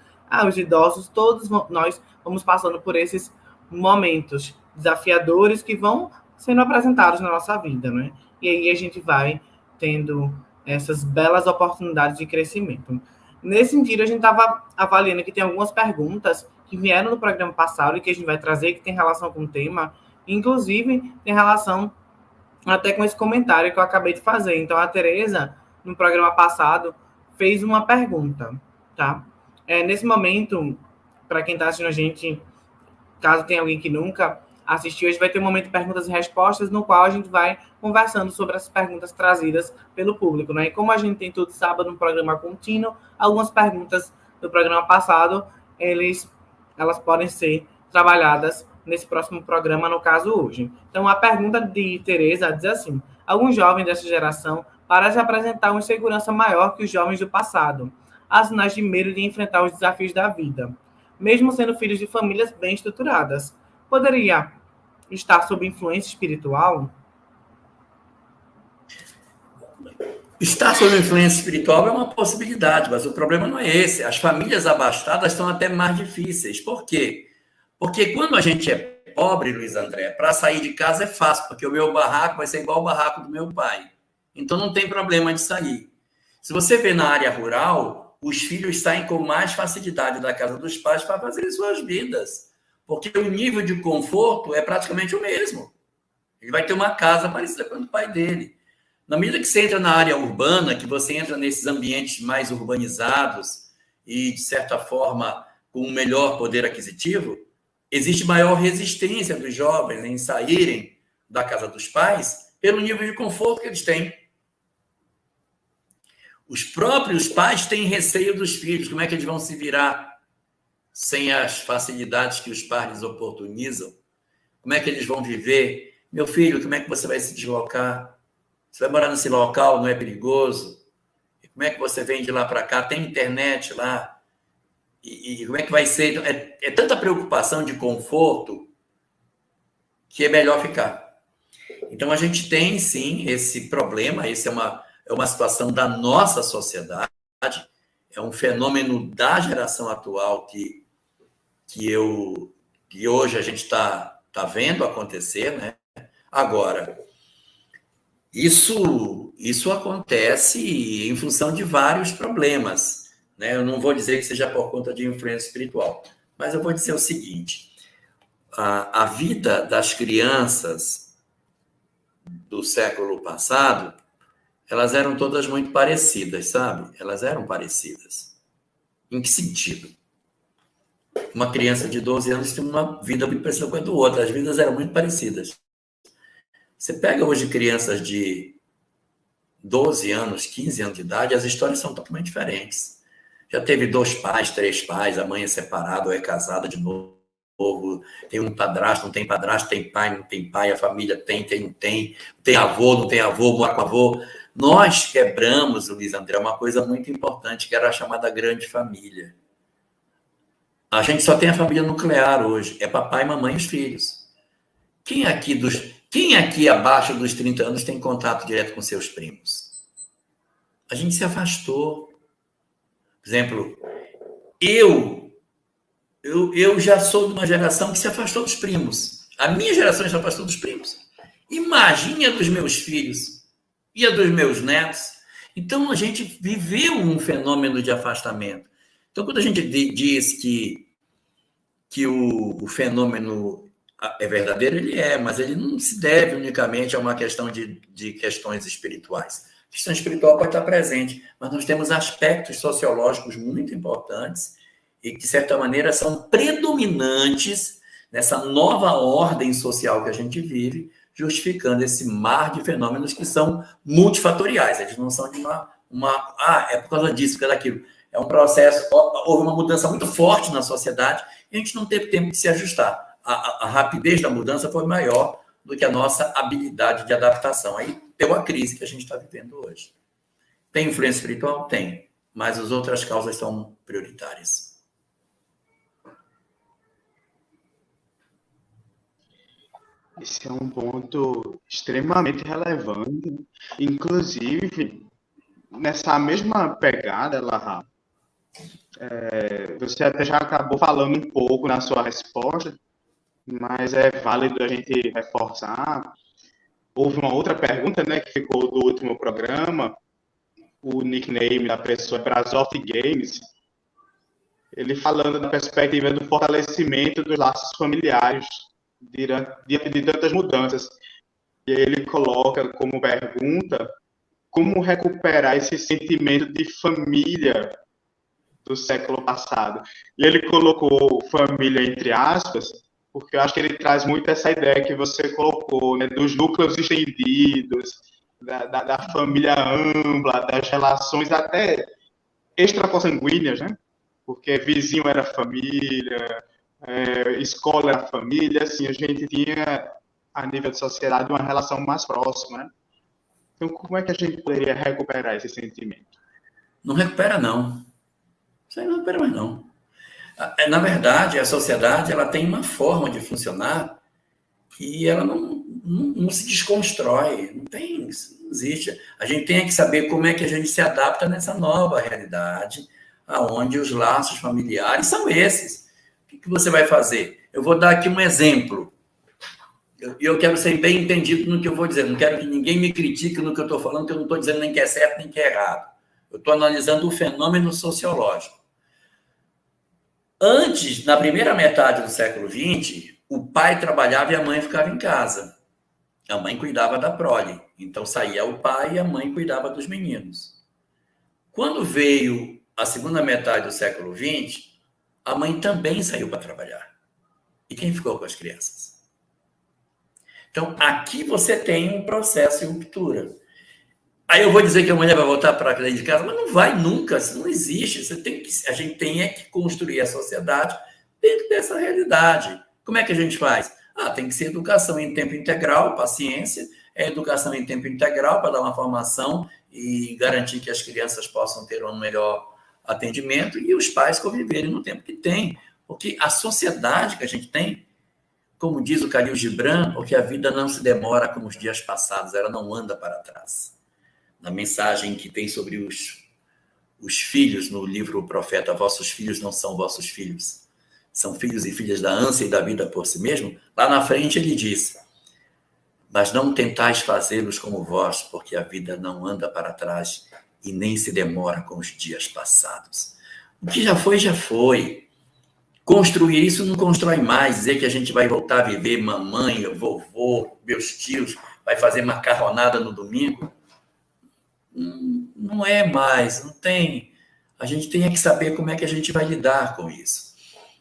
[SPEAKER 2] os idosos, todos nós vamos passando por esses momentos desafiadores que vão sendo apresentados na nossa vida, né? E aí a gente vai tendo essas belas oportunidades de crescimento. Nesse sentido, a gente estava avaliando que tem algumas perguntas que vieram no programa passado e que a gente vai trazer, que tem relação com o tema, inclusive tem relação até com esse comentário que eu acabei de fazer. Então, a Tereza, no programa passado, fez uma pergunta, tá? Nesse momento, para quem está assistindo a gente, caso tenha alguém que nunca assistiu, a gente vai ter um momento de perguntas e respostas, no qual a gente vai conversando sobre as perguntas trazidas pelo público, né? E como a gente tem todo sábado um programa contínuo, algumas perguntas do programa passado, elas podem ser trabalhadas nesse próximo programa, no caso hoje. Então, a pergunta de Tereza diz assim: alguns jovens dessa geração parecem apresentar uma insegurança maior que os jovens do passado. Há sinais de medo de enfrentar os desafios da vida, mesmo sendo filhos de famílias bem estruturadas. Poderia estar sob influência espiritual?
[SPEAKER 3] Estar sob influência espiritual é uma possibilidade, mas o problema não é esse. As famílias abastadas estão até mais difíceis. Por quê? Porque quando a gente é pobre, Luiz André, para sair de casa é fácil, porque o meu barraco vai ser igual ao barraco do meu pai. Então não tem problema de sair. Se você vê na área rural, os filhos saem com mais facilidade da casa dos pais para fazer suas vidas, porque o nível de conforto é praticamente o mesmo. Ele vai ter uma casa parecida com a do pai dele. Na medida que você entra na área urbana, que você entra nesses ambientes mais urbanizados e, de certa forma, com um melhor poder aquisitivo, existe maior resistência dos jovens em saírem da casa dos pais pelo nível de conforto que eles têm. Os próprios pais têm receio dos filhos. Como é que eles vão se virar sem as facilidades que os pais lhes oportunizam? Como é que eles vão viver? Meu filho, como é que você vai se deslocar? Você vai morar nesse local, não é perigoso? Como é que você vem de lá para cá? Tem internet lá? E como é que vai ser? É tanta preocupação de conforto que é melhor ficar. Então, a gente tem, sim, esse problema. Esse é uma situação da nossa sociedade, é um fenômeno da geração atual que hoje a gente está vendo acontecer, né? Agora, isso acontece em função de vários problemas, né? Eu não vou dizer que seja por conta de influência espiritual, mas eu vou dizer o seguinte: a vida das crianças do século passado, elas eram todas muito parecidas, sabe? Elas eram parecidas. Em que sentido? Uma criança de 12 anos tem uma vida muito parecida com a do outro. As vidas eram muito parecidas. Você pega hoje crianças de 12 anos, 15 anos de idade, as histórias são totalmente diferentes. Já teve 2 pais, 3 pais, a mãe é separada ou é casada de novo, tem um padrasto, não tem padrasto, tem pai, não tem pai, a família tem, não tem avô, não tem avô, mora com avô. Nós quebramos, Luiz André, uma coisa muito importante, que era a chamada grande família. A gente só tem a família nuclear hoje, é papai, mamãe e os filhos. Quem aqui abaixo dos 30 anos tem contato direto com seus primos? A gente se afastou. Por exemplo, eu já sou de uma geração que se afastou dos primos. A minha geração se afastou dos primos. Imagine a dos meus filhos e a dos meus netos. Então, a gente viveu um fenômeno de afastamento. Então, quando a gente diz que o fenômeno é verdadeiro, ele é, mas ele não se deve unicamente a uma questão de questões espirituais. A questão espiritual pode estar presente, mas nós temos aspectos sociológicos muito importantes e que, de certa maneira, são predominantes nessa nova ordem social que a gente vive, justificando esse mar de fenômenos que são multifatoriais. Eles não são de é por causa disso, por causa daquilo. É um processo, houve uma mudança muito forte na sociedade e a gente não teve tempo de se ajustar. A rapidez da mudança foi maior do que a nossa habilidade de adaptação. Aí deu a crise que a gente está vivendo hoje. Tem influência espiritual? Tem, mas as outras causas são prioritárias.
[SPEAKER 4] Esse é um ponto extremamente relevante. Inclusive, nessa mesma pegada, Lahá, você até já acabou falando um pouco na sua resposta, mas é válido a gente reforçar. Houve uma outra pergunta, né, que ficou do último programa, o nickname da pessoa é Brazoff Games, ele falando da perspectiva do fortalecimento dos laços familiares diante de tantas mudanças. E aí ele coloca como pergunta como recuperar esse sentimento de família do século passado. E ele colocou família entre aspas, porque eu acho que ele traz muito essa ideia que você colocou, né, dos núcleos estendidos, da família ampla, das relações até extraconsanguíneas, né? Porque vizinho era família, escola era família, assim, a gente tinha, a nível de sociedade, uma relação mais próxima, né? Então, como é que a gente poderia recuperar esse sentimento?
[SPEAKER 3] Não recupera, não. Isso aí não recupera mais, não. Na verdade, a sociedade ela tem uma forma de funcionar que ela não se desconstrói, não existe. A gente tem que saber como é que a gente se adapta nessa nova realidade, aonde os laços familiares são esses. O que você vai fazer? Eu vou dar aqui um exemplo. Eu quero ser bem entendido no que eu vou dizer. Não quero que ninguém me critique no que eu estou falando, que eu não estou dizendo nem que é certo, nem que é errado. Eu estou analisando o fenômeno sociológico. Antes, na primeira metade do século XX, o pai trabalhava e a mãe ficava em casa. A mãe cuidava da prole. Então, saía o pai e a mãe cuidava dos meninos. Quando veio a segunda metade do século XX, a mãe também saiu para trabalhar. E quem ficou com as crianças? Então, aqui você tem um processo de ruptura. Aí eu vou dizer que a mulher vai voltar para dentro de casa, mas não vai nunca, isso não existe. A gente tem que construir a sociedade dentro dessa realidade. Como é que a gente faz? Tem que ser educação em tempo integral, paciência, educação em tempo integral para dar uma formação e garantir que as crianças possam ter um melhor atendimento e os pais conviverem no tempo que tem. Porque a sociedade que a gente tem, como diz o Khalil Gibran, porque a vida não se demora como os dias passados, ela não anda para trás. Na mensagem que tem sobre os filhos, no livro O Profeta, vossos filhos não são vossos filhos, são filhos e filhas da ânsia e da vida por si mesmo, lá na frente ele diz, mas não tentais fazê-los como vós, porque a vida não anda para trás e nem se demora com os dias passados. O que já foi, já foi. Construir isso não constrói mais, dizer que a gente vai voltar a viver mamãe, vovô, meus tios, vai fazer macarronada no domingo, não é mais, não tem. A gente tem que saber como é que a gente vai lidar com isso.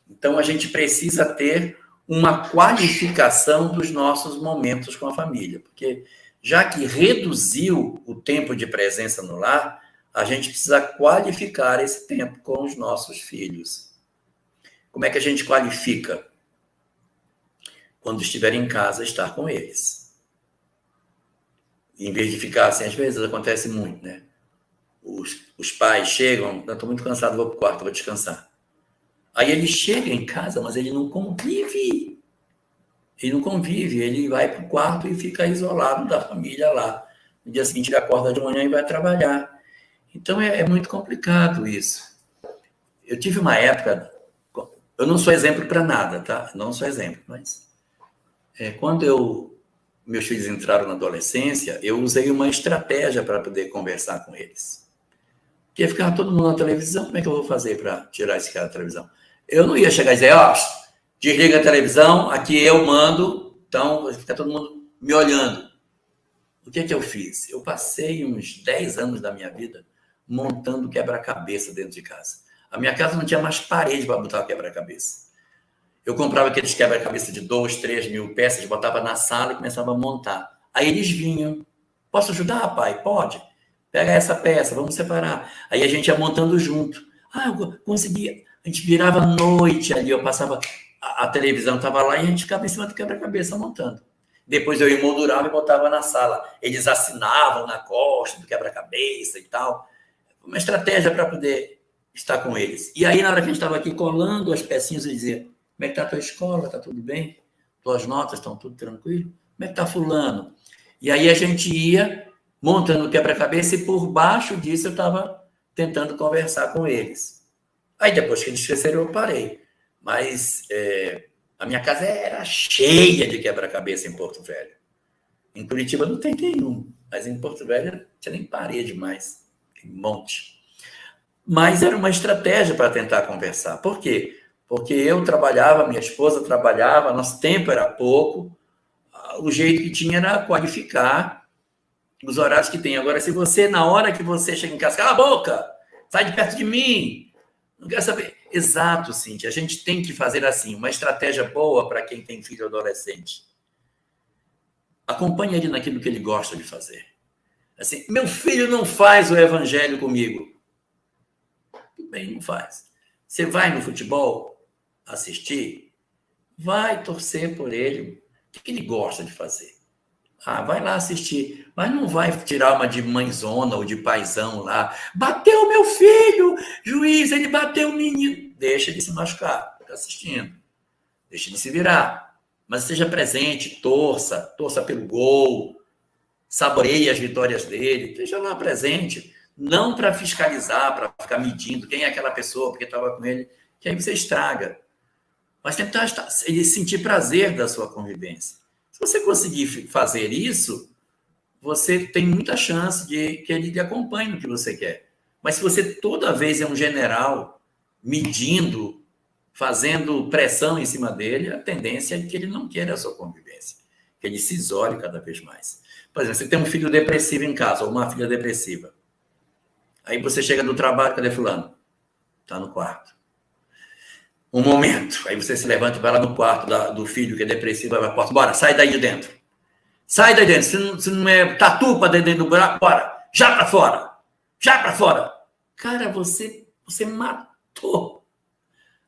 [SPEAKER 3] Então, a gente precisa ter uma qualificação dos nossos momentos com a família, porque já que reduziu o tempo de presença no lar, a gente precisa qualificar esse tempo com os nossos filhos. Como é que a gente qualifica? Quando estiver em casa, estar com eles. Em vez de ficar assim, às vezes acontece muito, né? Os pais chegam, eu estou muito cansado, vou para o quarto, vou descansar. Aí ele chega em casa, mas ele não convive. Ele vai para o quarto e fica isolado da família lá. No dia seguinte ele acorda de manhã e vai trabalhar. Então é muito complicado isso. Eu tive uma época, eu não sou exemplo para nada, tá? Não sou exemplo, mas quando meus filhos entraram na adolescência, eu usei uma estratégia para poder conversar com eles. Porque ficava todo mundo na televisão, como é que eu vou fazer para tirar esse cara da televisão? Eu não ia chegar e dizer, desliga a televisão, aqui eu mando, então fica todo mundo me olhando. O que eu fiz? Eu passei uns 10 anos da minha vida montando quebra-cabeça dentro de casa. A minha casa não tinha mais parede para botar o quebra-cabeça. Eu comprava aqueles quebra-cabeça de 2, 3 mil peças, botava na sala e começava a montar. Aí eles vinham. Posso ajudar, pai? Pode. Pega essa peça, vamos separar. Aí a gente ia montando junto. Eu conseguia. A gente virava à noite ali, eu passava, a televisão estava lá e a gente ficava em cima do quebra-cabeça montando. Depois eu emoldurava e botava na sala. Eles assinavam na costa do quebra-cabeça e tal. Uma estratégia para poder estar com eles. E aí, na hora que a gente estava aqui colando as pecinhas, eu dizia, como é que está a tua escola? Está tudo bem? Tuas notas estão tudo tranquilo? Como é que está fulano? E aí a gente ia montando o quebra-cabeça e por baixo disso eu estava tentando conversar com eles. Aí depois que eles cresceram eu parei. Mas a minha casa era cheia de quebra-cabeça em Porto Velho. Em Curitiba não tem nenhum, mas em Porto Velho não tinha nem parede mais. Tem um monte. Mas era uma estratégia para tentar conversar. Por quê? Porque eu trabalhava, minha esposa trabalhava, nosso tempo era pouco, o jeito que tinha era qualificar os horários que tem. Agora, se você, na hora que você chega em casa, cala a boca, sai de perto de mim, não quero saber. Exato, Cíntia, a gente tem que fazer assim, uma estratégia boa para quem tem filho adolescente. Acompanhe ele naquilo que ele gosta de fazer. Assim, meu filho não faz o evangelho comigo. Tudo bem, não faz. Você vai no futebol assistir, vai torcer por ele. O que ele gosta de fazer? Vai lá assistir, mas não vai tirar uma de mãezona ou de paizão lá. Bateu meu filho, juiz, ele bateu o menino. Deixa ele se machucar, fica assistindo. Deixa ele se virar. Mas seja presente, torça pelo gol, saboreie as vitórias dele, esteja lá presente. Não para fiscalizar, para ficar medindo quem é aquela pessoa, porque estava com ele, que aí você estraga. Mas tentar ele sentir prazer da sua convivência. Se você conseguir fazer isso, você tem muita chance de que ele lhe acompanhe no que você quer. Mas se você toda vez é um general medindo, fazendo pressão em cima dele, a tendência é que ele não queira a sua convivência, que ele se isole cada vez mais. Por exemplo, você tem um filho depressivo em casa, ou uma filha depressiva. Aí você chega do trabalho, cadê fulano? Está no quarto. Um momento, aí você se levanta e vai lá no quarto do filho que é depressivo, vai para a porta, bora, sai daí de dentro. Sai daí de dentro, se não é tatu para dentro do buraco, bora, já para fora. Cara, você matou.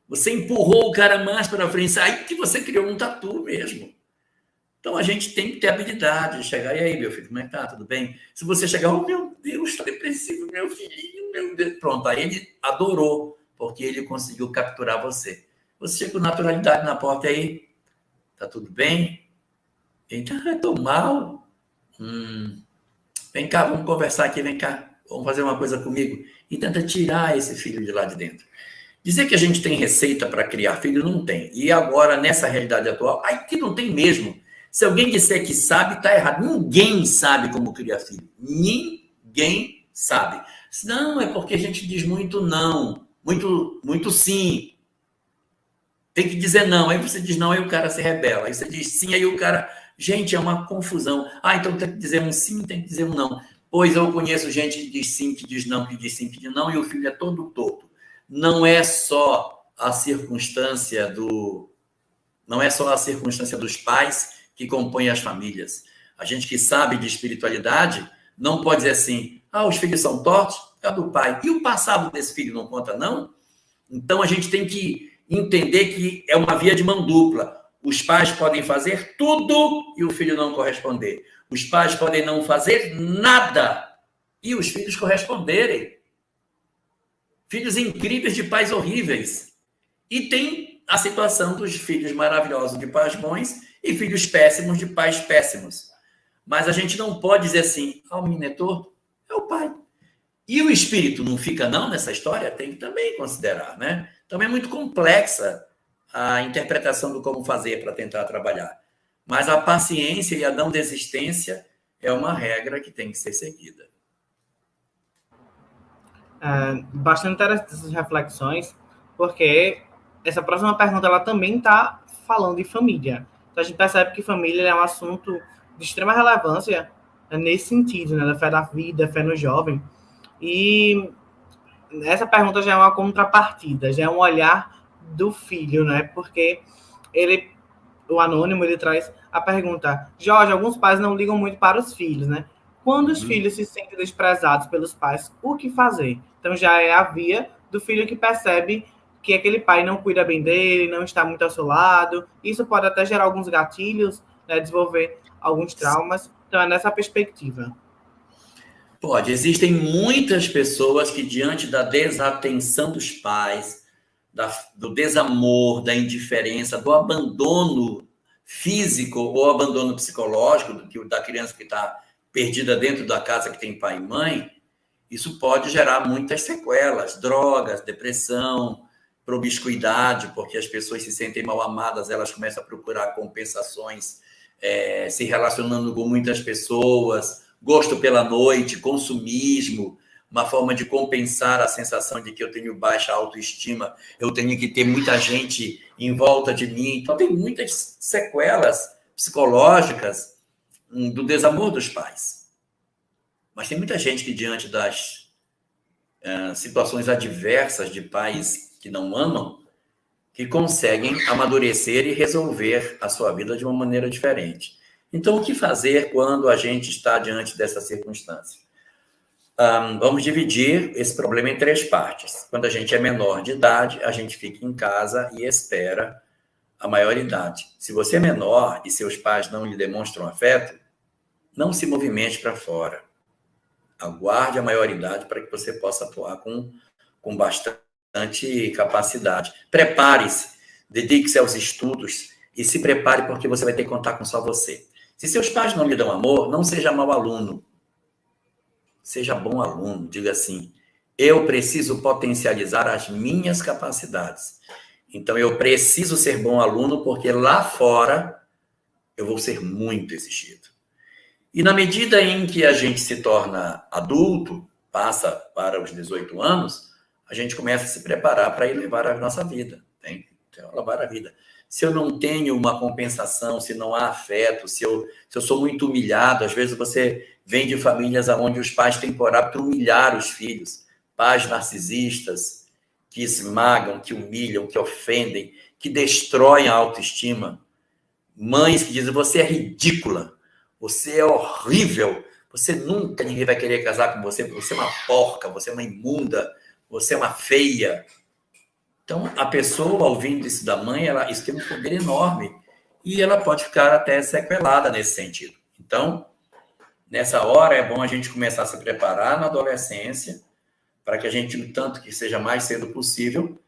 [SPEAKER 3] Você empurrou o cara mais para frente, aí que você criou um tatu mesmo. Então, a gente tem que ter habilidade de chegar, e aí, meu filho, como é que tá? Tudo bem? Se você chegar, oh, meu Deus, está depressivo, meu filhinho, meu Deus. Pronto, aí ele adorou, porque ele conseguiu capturar você. Você chega com naturalidade na porta aí, tá tudo bem? Então, tô mal. Vem cá, vamos conversar aqui, vem cá. Vamos fazer uma coisa comigo. E tenta tirar esse filho de lá de dentro. Dizer que a gente tem receita para criar filho, não tem. E agora, nessa realidade atual, aí que não tem mesmo. Se alguém disser que sabe, está errado. Ninguém sabe como criar filho. Ninguém sabe. Não, é porque a gente diz muito não. Muito sim. Tem que dizer não. Aí você diz não, aí o cara se rebela. Aí você diz sim, aí o cara... Gente, é uma confusão. Então tem que dizer um sim, tem que dizer um não. Pois eu conheço gente que diz sim, que diz não, que diz sim, que diz não, e o filho é todo torto. Não é só a circunstância dos pais que compõem as famílias. A gente que sabe de espiritualidade não pode dizer assim, os filhos são tortos, é do pai. E o passado desse filho não conta, não? Então, a gente tem que entender que é uma via de mão dupla. Os pais podem fazer tudo e o filho não corresponder. Os pais podem não fazer nada e os filhos corresponderem. Filhos incríveis de pais horríveis. E tem a situação dos filhos maravilhosos de pais bons e filhos péssimos de pais péssimos. Mas a gente não pode dizer assim, o menino é torto, é o pai. E o espírito não fica não nessa história? Tem que também considerar, né? Também é muito complexa a interpretação do como fazer para tentar trabalhar. Mas a paciência e a não desistência é uma regra que tem que ser seguida.
[SPEAKER 2] Bastante interessantes essas reflexões, porque essa próxima pergunta ela também está falando de família. Então, a gente percebe que família é um assunto de extrema relevância nesse sentido, né, da fé da vida, fé no jovem. E essa pergunta já é uma contrapartida, já é um olhar do filho, né? Porque o anônimo, ele traz a pergunta, Jorge, alguns pais não ligam muito para os filhos, né? Quando os filhos se sentem desprezados pelos pais, o que fazer? Então, já é a via do filho que percebe que aquele pai não cuida bem dele, não está muito ao seu lado. Isso pode até gerar alguns gatilhos, né, desenvolver alguns traumas. Então, é nessa perspectiva.
[SPEAKER 3] Pode. Existem muitas pessoas que, diante da desatenção dos pais, do desamor, da indiferença, do abandono físico ou abandono psicológico da criança que está perdida dentro da casa que tem pai e mãe, isso pode gerar muitas sequelas, drogas, depressão, promiscuidade, porque as pessoas se sentem mal amadas, elas começam a procurar compensações, se relacionando com muitas pessoas, gosto pela noite, consumismo, uma forma de compensar a sensação de que eu tenho baixa autoestima, eu tenho que ter muita gente em volta de mim. Então, tem muitas sequelas psicológicas do desamor dos pais. Mas tem muita gente que, diante das situações adversas de pais que não amam, que conseguem amadurecer e resolver a sua vida de uma maneira diferente. Então, o que fazer quando a gente está diante dessa circunstância? Vamos dividir esse problema em 3 partes. Quando a gente é menor de idade, a gente fica em casa e espera a maioridade. Se você é menor e seus pais não lhe demonstram afeto, não se movimente para fora. Aguarde a maioridade para que você possa atuar com bastante capacidade. Prepare-se, dedique-se aos estudos e se prepare porque você vai ter que contar com só você. Se seus pais não lhe dão amor, não seja mau aluno. Seja bom aluno, diga assim, eu preciso potencializar as minhas capacidades. Então, eu preciso ser bom aluno porque lá fora eu vou ser muito exigido. E na medida em que a gente se torna adulto, passa para os 18 anos, a gente começa a se preparar para elevar a nossa vida. Tem que elevar a vida. Se eu não tenho uma compensação, se não há afeto, se eu sou muito humilhado, às vezes você vem de famílias onde os pais têm por hábito humilhar os filhos, pais narcisistas, que esmagam, que humilham, que ofendem, que destroem a autoestima, mães que dizem, você é ridícula, você é horrível, ninguém vai querer casar com você, porque você é uma porca, você é uma imunda, você é uma feia. Então, a pessoa, ouvindo isso da mãe, isso tem um poder enorme. E ela pode ficar até sequelada nesse sentido. Então, nessa hora, é bom a gente começar a se preparar na adolescência, para que a gente, o tanto que seja mais cedo possível,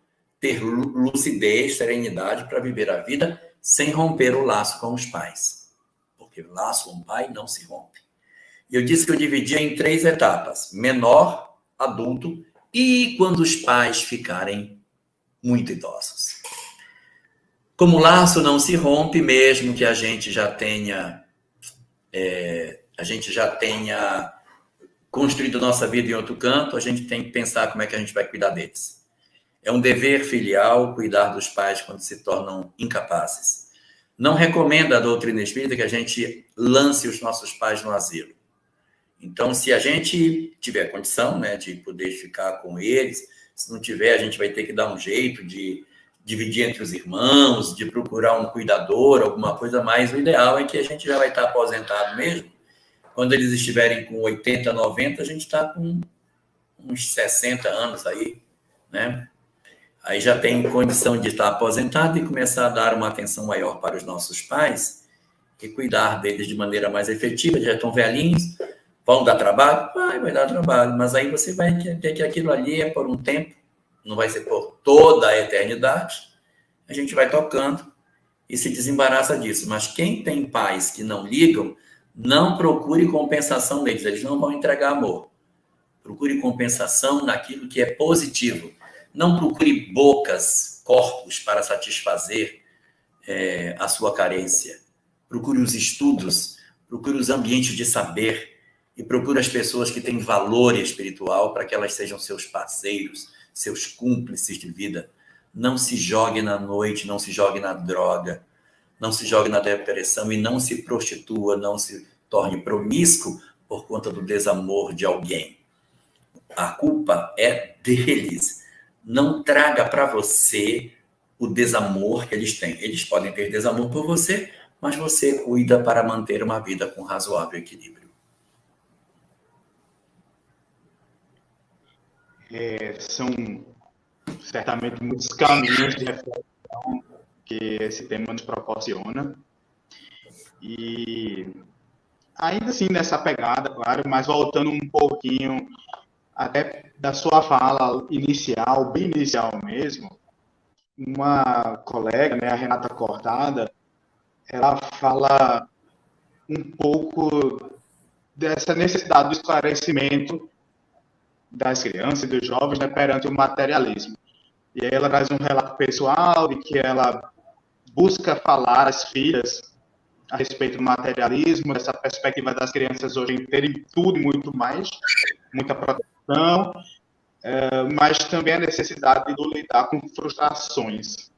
[SPEAKER 3] ter lucidez, serenidade para viver a vida sem romper o laço com os pais. Porque o laço com o pai não se rompe. E eu disse que eu dividia em 3 etapas. Menor, adulto e quando os pais ficarem muito idosos. Como o laço não se rompe, mesmo que a gente já tenha construído nossa vida em outro canto, a gente tem que pensar como é que a gente vai cuidar deles. É um dever filial cuidar dos pais quando se tornam incapazes. Não recomenda a doutrina espírita que a gente lance os nossos pais no asilo. Então, se a gente tiver condição, né, de poder ficar com eles, se não tiver, a gente vai ter que dar um jeito de dividir entre os irmãos, de procurar um cuidador, alguma coisa mais. O ideal é que a gente já vai estar aposentado mesmo. Quando eles estiverem com 80, 90, a gente está com uns 60 anos aí, né? Aí já tem condição de estar aposentado e começar a dar uma atenção maior para os nossos pais e cuidar deles de maneira mais efetiva. Já estão velhinhos, vão dar trabalho? Vai dar trabalho, mas aí você vai ter que aquilo ali é por um tempo, não vai ser por toda a eternidade. A gente vai tocando e se desembaraça disso. Mas quem tem pais que não ligam, não procure compensação deles, eles não vão entregar amor. Procure compensação naquilo que é positivo. Não procure bocas, corpos para satisfazer a sua carência. Procure os estudos, procure os ambientes de saber e procure as pessoas que têm valor espiritual para que elas sejam seus parceiros, seus cúmplices de vida. Não se jogue na noite, não se jogue na droga, não se jogue na depressão e não se prostitua, não se torne promíscuo por conta do desamor de alguém. A culpa é deles. Não traga para você o desamor que eles têm. Eles podem ter desamor por você, mas você cuida para manter uma vida com razoável equilíbrio.
[SPEAKER 4] São certamente muitos caminhos de reflexão que esse tema nos proporciona. E ainda assim nessa pegada, claro, mas voltando um pouquinho até da sua fala inicial, bem inicial mesmo, uma colega, né, a Renata Cortada, ela fala um pouco dessa necessidade do esclarecimento das crianças e dos jovens, né, perante o materialismo. E aí ela traz um relato pessoal de que ela busca falar às filhas a respeito do materialismo, dessa perspectiva das crianças hoje em terem tudo e muito mais, muita proteção, mas também a necessidade de lidar com frustrações.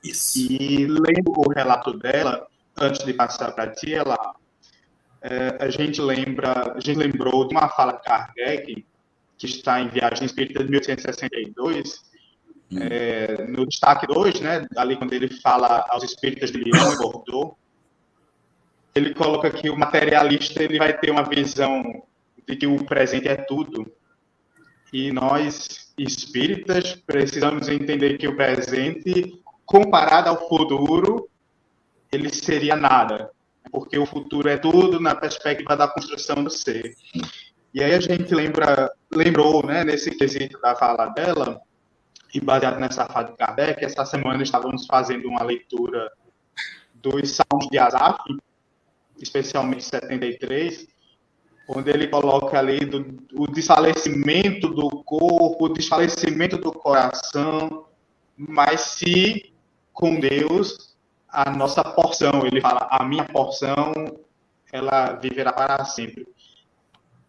[SPEAKER 3] Isso.
[SPEAKER 4] E lendo o relato dela, antes de passar para ti, a gente lembrou de uma fala de Kardec, que está em Viagem Espírita de 1862, no destaque 2, né, ali quando ele fala aos espíritas de Lyon e Bordeaux, ele coloca que o materialista ele vai ter uma visão de que o presente é tudo. E nós, espíritas, precisamos entender que o presente, comparado ao futuro, ele seria nada. Porque o futuro é tudo na perspectiva da construção do ser. E aí a gente lembrou, né, nesse quesito da fala dela, e baseado nessa fala de Kardec, essa semana estávamos fazendo uma leitura dos Salmos de Asaf, especialmente 73, onde ele coloca ali o desfalecimento do corpo, o desfalecimento do coração, mas se com Deus a nossa porção, ele fala, a minha porção, ela viverá para sempre.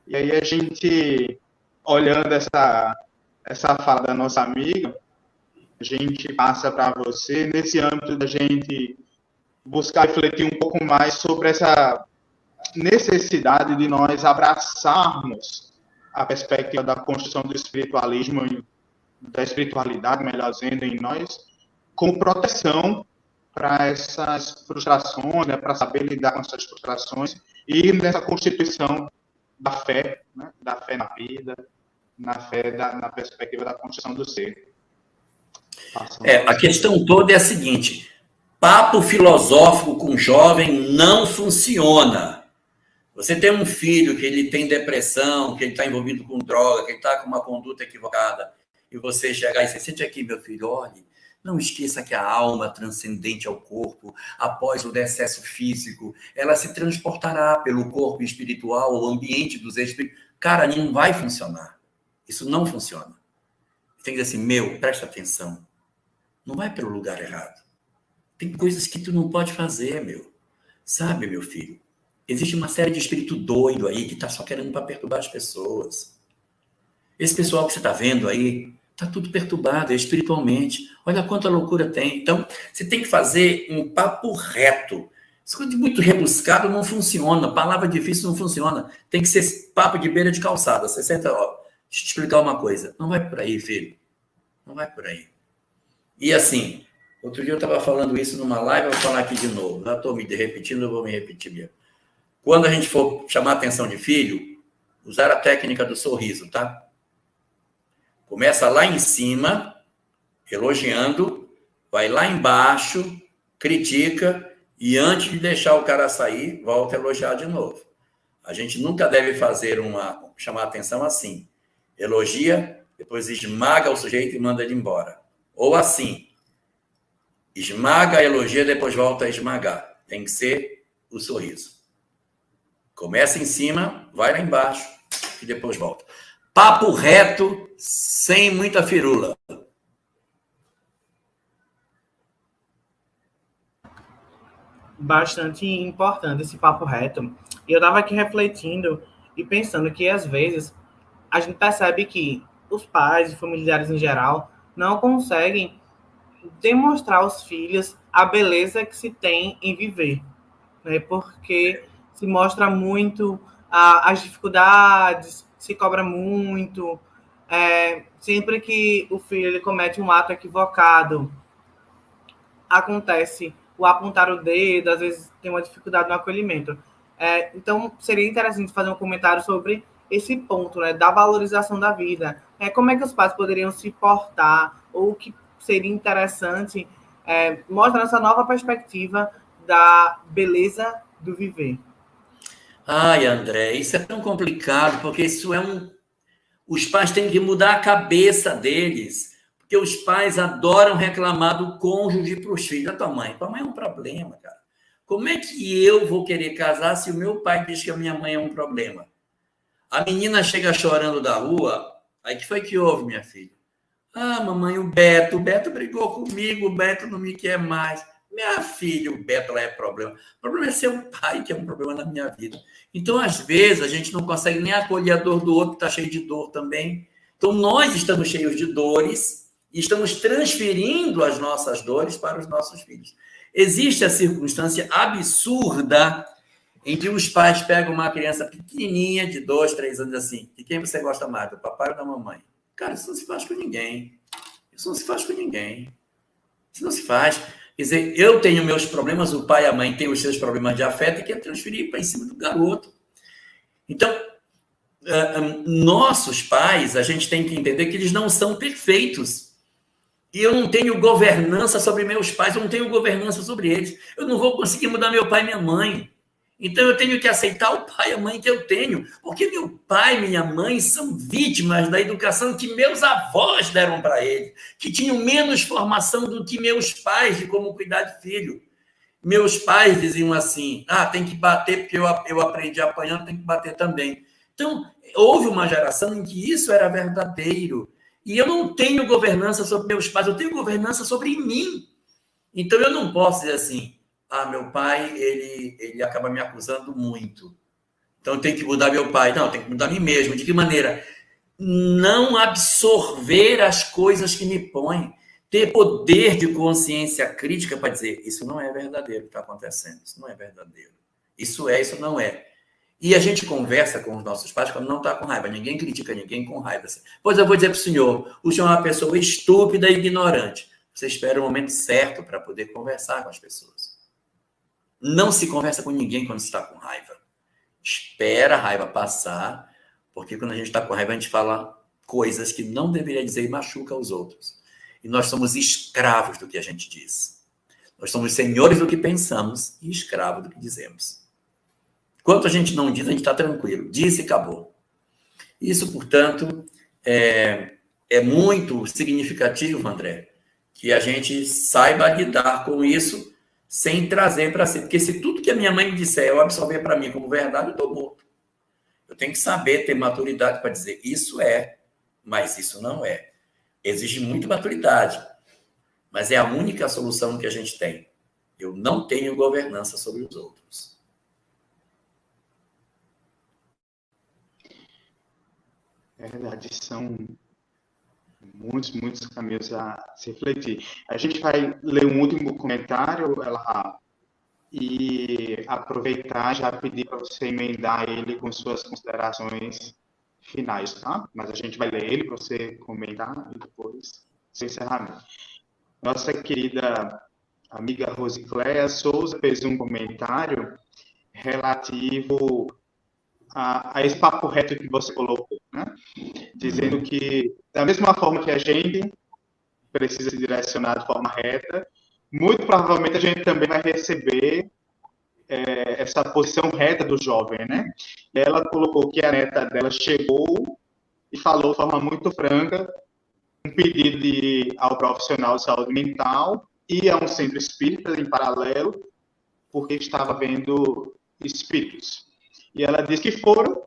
[SPEAKER 4] E aí a gente, olhando essa fala da nossa amiga, a gente passa para você, nesse âmbito da gente buscar refletir um pouco mais sobre essa necessidade de nós abraçarmos a perspectiva da construção do espiritualismo, da espiritualidade, melhor dizendo, em nós, como proteção para essas frustrações, né, para saber lidar com essas frustrações e nessa constituição da fé, né, da fé na vida, na fé na perspectiva da construção do ser.
[SPEAKER 3] A questão toda é a seguinte: papo filosófico com jovem não funciona. Você tem um filho que ele tem depressão, que ele está envolvido com droga, que ele está com uma conduta equivocada, e você chegar e dizer, sente aqui, meu filho, olhe, não esqueça que a alma transcendente ao corpo, após o decesso físico, ela se transportará pelo corpo espiritual, o ambiente dos espíritos. Cara, não vai funcionar. Isso não funciona. Você tem que dizer assim, presta atenção. Não vai pelo lugar errado. Tem coisas que tu não pode fazer, Sabe, meu filho? Existe uma série de espírito doido aí que está só querendo para perturbar as pessoas. Esse pessoal que você está vendo aí está tudo perturbado espiritualmente. Olha quanta loucura tem. Então, você tem que fazer um papo reto. Isso de muito rebuscado não funciona. Palavra difícil não funciona. Tem que ser papo de beira de calçada. Você senta, deixa eu te explicar uma coisa. Não vai por aí, filho. Não vai por aí. E assim, outro dia eu estava falando isso numa live, eu vou falar aqui de novo. Já estou me repetindo, eu vou me repetir mesmo. Quando a gente for chamar a atenção de filho, usar a técnica do sorriso, tá? Começa lá em cima, elogiando, vai lá embaixo, critica, e antes de deixar o cara sair, volta a elogiar de novo. A gente nunca deve fazer chamar a atenção assim. Elogia, depois esmaga o sujeito e manda ele embora. Ou assim, esmaga, elogia, depois volta a esmagar. Tem que ser o sorriso. Começa em cima, vai lá embaixo e depois volta. Papo reto, sem muita firula.
[SPEAKER 2] Bastante importante esse papo reto. E eu estava aqui refletindo e pensando que, às vezes, a gente percebe que os pais e familiares em geral não conseguem demonstrar aos filhos a beleza que se tem em viver, né? Porque se mostra muito as dificuldades, se cobra muito. Sempre que o filho ele comete um ato equivocado, acontece o apontar o dedo, às vezes tem uma dificuldade no acolhimento. Então, seria interessante fazer um comentário sobre esse ponto, né, da valorização da vida. Como é que os pais poderiam se portar, ou o que seria interessante mostrar essa nova perspectiva da beleza do viver.
[SPEAKER 3] Ai, André, isso é tão complicado, porque isso os pais têm que mudar a cabeça deles, porque os pais adoram reclamar do cônjuge para os filhos. Da tua mãe é um problema, cara. Como é que eu vou querer casar se o meu pai diz que a minha mãe é um problema? A menina chega chorando da rua, aí que foi que houve, minha filha? Ah, mamãe, o Beto brigou comigo, o Beto não me quer mais. Minha filha, o Beto lá é problema. O problema é seu pai que é um problema na minha vida. Então, às vezes, a gente não consegue nem acolher a dor do outro, que está cheio de dor também. Então, nós estamos cheios de dores e estamos transferindo as nossas dores para os nossos filhos. Existe a circunstância absurda em que os pais pegam uma criança pequenininha, de 2, 3 anos, assim, de quem você gosta mais, do papai ou da mamãe? Cara, isso não se faz com ninguém. Isso não se faz com ninguém. Isso não se faz. Quer dizer, eu tenho meus problemas, o pai e a mãe têm os seus problemas de afeto e quer transferir para em cima do garoto. Então, nossos pais, a gente tem que entender que eles não são perfeitos. E eu não tenho governança sobre meus pais, eu não tenho governança sobre eles. Eu não vou conseguir mudar meu pai e minha mãe. Então, eu tenho que aceitar o pai e a mãe que eu tenho, porque meu pai e minha mãe são vítimas da educação que meus avós deram para eles, que tinham menos formação do que meus pais de como cuidar de filho. Meus pais diziam assim, tem que bater porque eu aprendi apanhando, tem que bater também. Então, houve uma geração em que isso era verdadeiro. E eu não tenho governança sobre meus pais, eu tenho governança sobre mim. Então, eu não posso dizer assim, meu pai, ele acaba me acusando muito. Então, eu tenho que mudar meu pai. Não, eu tenho que mudar a mim mesmo. De que maneira? Não absorver as coisas que me põem. Ter poder de consciência crítica para dizer, isso não é verdadeiro o que está acontecendo. Isso não é verdadeiro. Isso não é. E a gente conversa com os nossos pais quando não está com raiva. Ninguém critica ninguém com raiva. Pois eu vou dizer para o senhor é uma pessoa estúpida e ignorante. Você espera o momento certo para poder conversar com as pessoas. Não se conversa com ninguém quando se está com raiva. Espera a raiva passar, porque quando a gente está com raiva, a gente fala coisas que não deveria dizer e machuca os outros. E nós somos escravos do que a gente diz. Nós somos senhores do que pensamos e escravos do que dizemos. Enquanto a gente não diz, a gente está tranquilo. Disse e acabou. Isso, portanto, é muito significativo, André, que a gente saiba lidar com isso sem trazer para si. Porque se tudo que a minha mãe me disser eu absorver para mim como verdade, eu estou morto. Eu tenho que saber ter maturidade para dizer isso é, mas isso não é. Exige muita maturidade, mas é a única solução que a gente tem. Eu não tenho governança sobre os outros.
[SPEAKER 4] É verdade, são muitos caminhos a se refletir. A gente vai ler um último comentário, Elahá, e aproveitar já pedir para você emendar ele com suas considerações finais, tá? Mas a gente vai ler ele para você comentar e depois seu encerramento. Nossa querida amiga Rosicléia Souza fez um comentário relativo a esse papo reto que você colocou, né? Dizendo que, da mesma forma que a gente precisa se direcionar de forma reta, muito provavelmente a gente também vai receber essa posição reta do jovem, né? E ela colocou que a neta dela chegou e falou de forma muito franca um pedido de ir ao profissional de saúde mental e a um centro espírita em paralelo, porque estava vendo espíritos. E ela disse que foram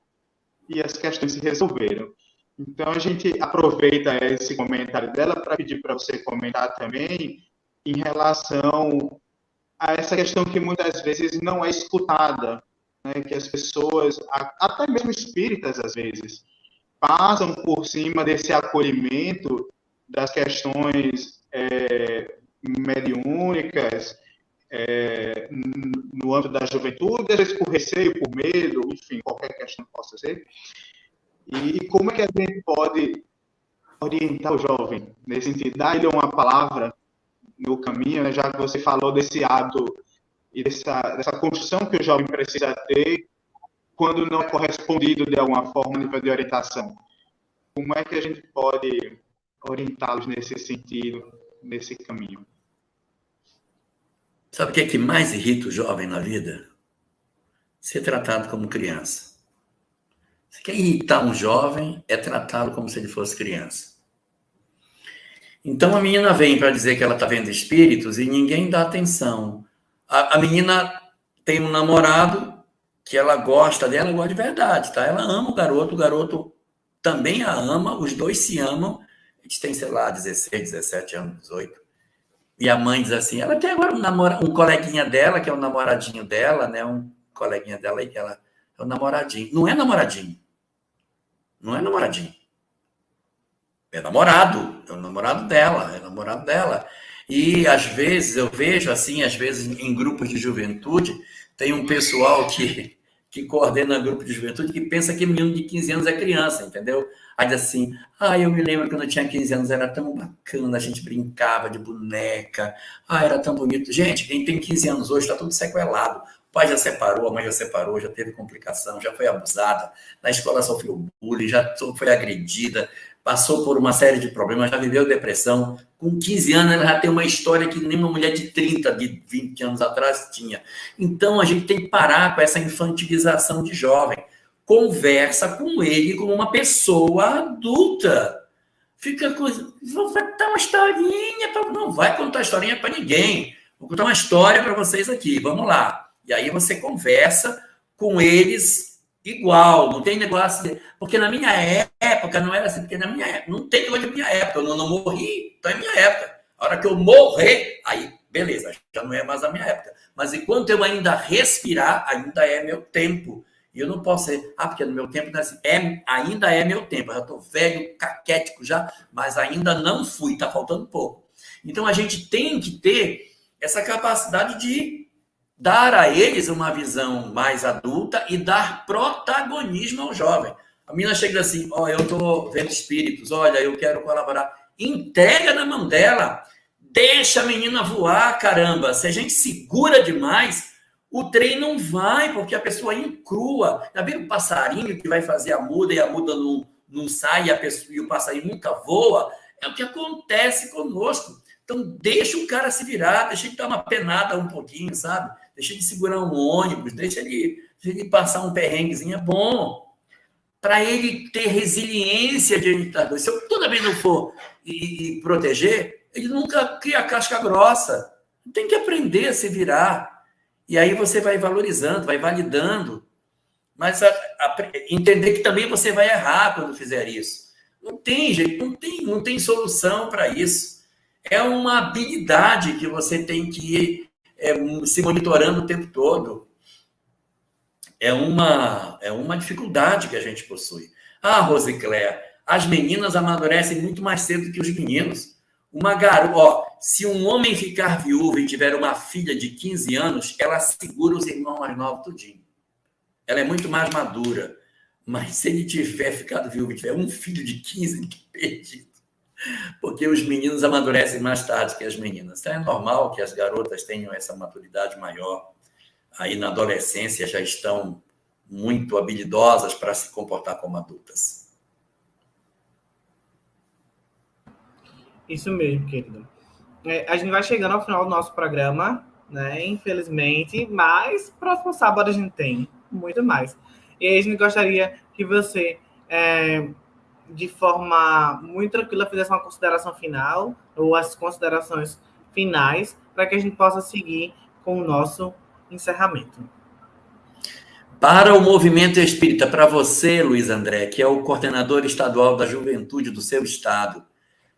[SPEAKER 4] e as questões se resolveram. Então, a gente aproveita esse comentário dela para pedir para você comentar também em relação a essa questão que muitas vezes não é escutada, né? Que as pessoas, até mesmo espíritas às vezes, passam por cima desse acolhimento das questões mediúnicas, no âmbito da juventude, às vezes por receio, por medo, enfim, qualquer questão que possa ser. E como é que a gente pode orientar o jovem nesse sentido? Dar-lhe uma palavra no caminho, né? Já que você falou desse hábito e dessa construção que o jovem precisa ter quando não é correspondido de alguma forma no nível de orientação. Como é que a gente pode orientá-los nesse sentido, nesse caminho?
[SPEAKER 3] Sabe o que é que mais irrita o jovem na vida? Ser tratado como criança. Você quer irritar um jovem, é tratá-lo como se ele fosse criança. Então, a menina vem para dizer que ela está vendo espíritos e ninguém dá atenção. A menina tem um namorado que ela gosta dela, gosta de verdade, tá? Ela ama o garoto também a ama, os dois se amam. A gente tem, sei lá, 16, 17 anos, 18. E a mãe diz assim, ela tem agora um coleguinha dela, que é o namoradinho dela, né? Um coleguinha dela aí, que ela é o namoradinho. Não é namoradinho. Não é namoradinho. É namorado. É o namorado dela. É o namorado dela. E, às vezes, eu vejo, assim, às vezes, em grupos de juventude, tem um pessoal que coordena grupo de juventude que pensa que menino de 15 anos é criança, entendeu? Aí diz assim, eu me lembro quando eu tinha 15 anos, era tão bacana, a gente brincava de boneca, era tão bonito. Gente, quem tem 15 anos hoje está tudo sequelado. O pai já separou, a mãe já separou, já teve complicação, já foi abusada, na escola sofreu bullying, já foi agredida, passou por uma série de problemas, já viveu depressão. Com 15 anos, ela já tem uma história que nem uma mulher de 30, de 20 anos atrás tinha. Então, a gente tem que parar com essa infantilização de jovem. Conversa com ele como uma pessoa adulta. Fica coisa... Vai contar uma historinha. Não vai contar historinha para ninguém. Vou contar uma história para vocês aqui. Vamos lá. E aí você conversa com eles igual. Não tem negócio de... Porque na minha época não era assim. Porque na minha época... Não tem negócio de minha época. Eu não morri. Então é minha época. A hora que eu morrer, aí, beleza. Já não é mais a minha época. Mas enquanto eu ainda respirar, ainda é meu tempo. E eu não posso ser, porque no meu tempo não é assim. Ainda é meu tempo. Eu já estou velho, caquético já, mas ainda não fui, está faltando pouco. Então a gente tem que ter essa capacidade de dar a eles uma visão mais adulta e dar protagonismo ao jovem. A menina chega assim, eu estou vendo espíritos, olha, eu quero colaborar. Entrega na mão dela, deixa a menina voar, caramba. Se a gente segura demais, o trem não vai, porque a pessoa encrua. Já viu o passarinho que vai fazer a muda e a muda não sai e o passarinho nunca voa? É o que acontece conosco. Então, deixa o cara se virar, deixa ele dar uma penada um pouquinho, sabe? Deixa ele segurar um ônibus, deixa ele passar um perrenguezinho, é bom. Para ele ter resiliência diante das coisas. Se eu toda vez não for e proteger, ele nunca cria casca grossa. Tem que aprender a se virar. E aí você vai valorizando, vai validando. Mas entender que também você vai errar quando fizer isso. Não tem jeito, não tem solução para isso. É uma habilidade que você tem que ir se monitorando o tempo todo. É uma dificuldade que a gente possui. Rosicléia, as meninas amadurecem muito mais cedo que os meninos. Uma garota, se um homem ficar viúvo e tiver uma filha de 15 anos, ela segura os irmãos mais novos tudinho. Ela é muito mais madura. Mas se ele tiver ficado viúvo e tiver um filho de 15, perdido. Porque os meninos amadurecem mais tarde que as meninas. Então é normal que as garotas tenham essa maturidade maior. Aí na adolescência já estão muito habilidosas para se comportar como adultas.
[SPEAKER 2] Isso mesmo, querido. A gente vai chegando ao final do nosso programa, né? Infelizmente, mas próximo sábado a gente tem muito mais. E aí a gente gostaria que você, de forma muito tranquila, fizesse uma consideração final, ou as considerações finais, para que a gente possa seguir com o nosso encerramento.
[SPEAKER 3] Para o movimento espírita, para você, Luiz André, que é o coordenador estadual da juventude do seu estado,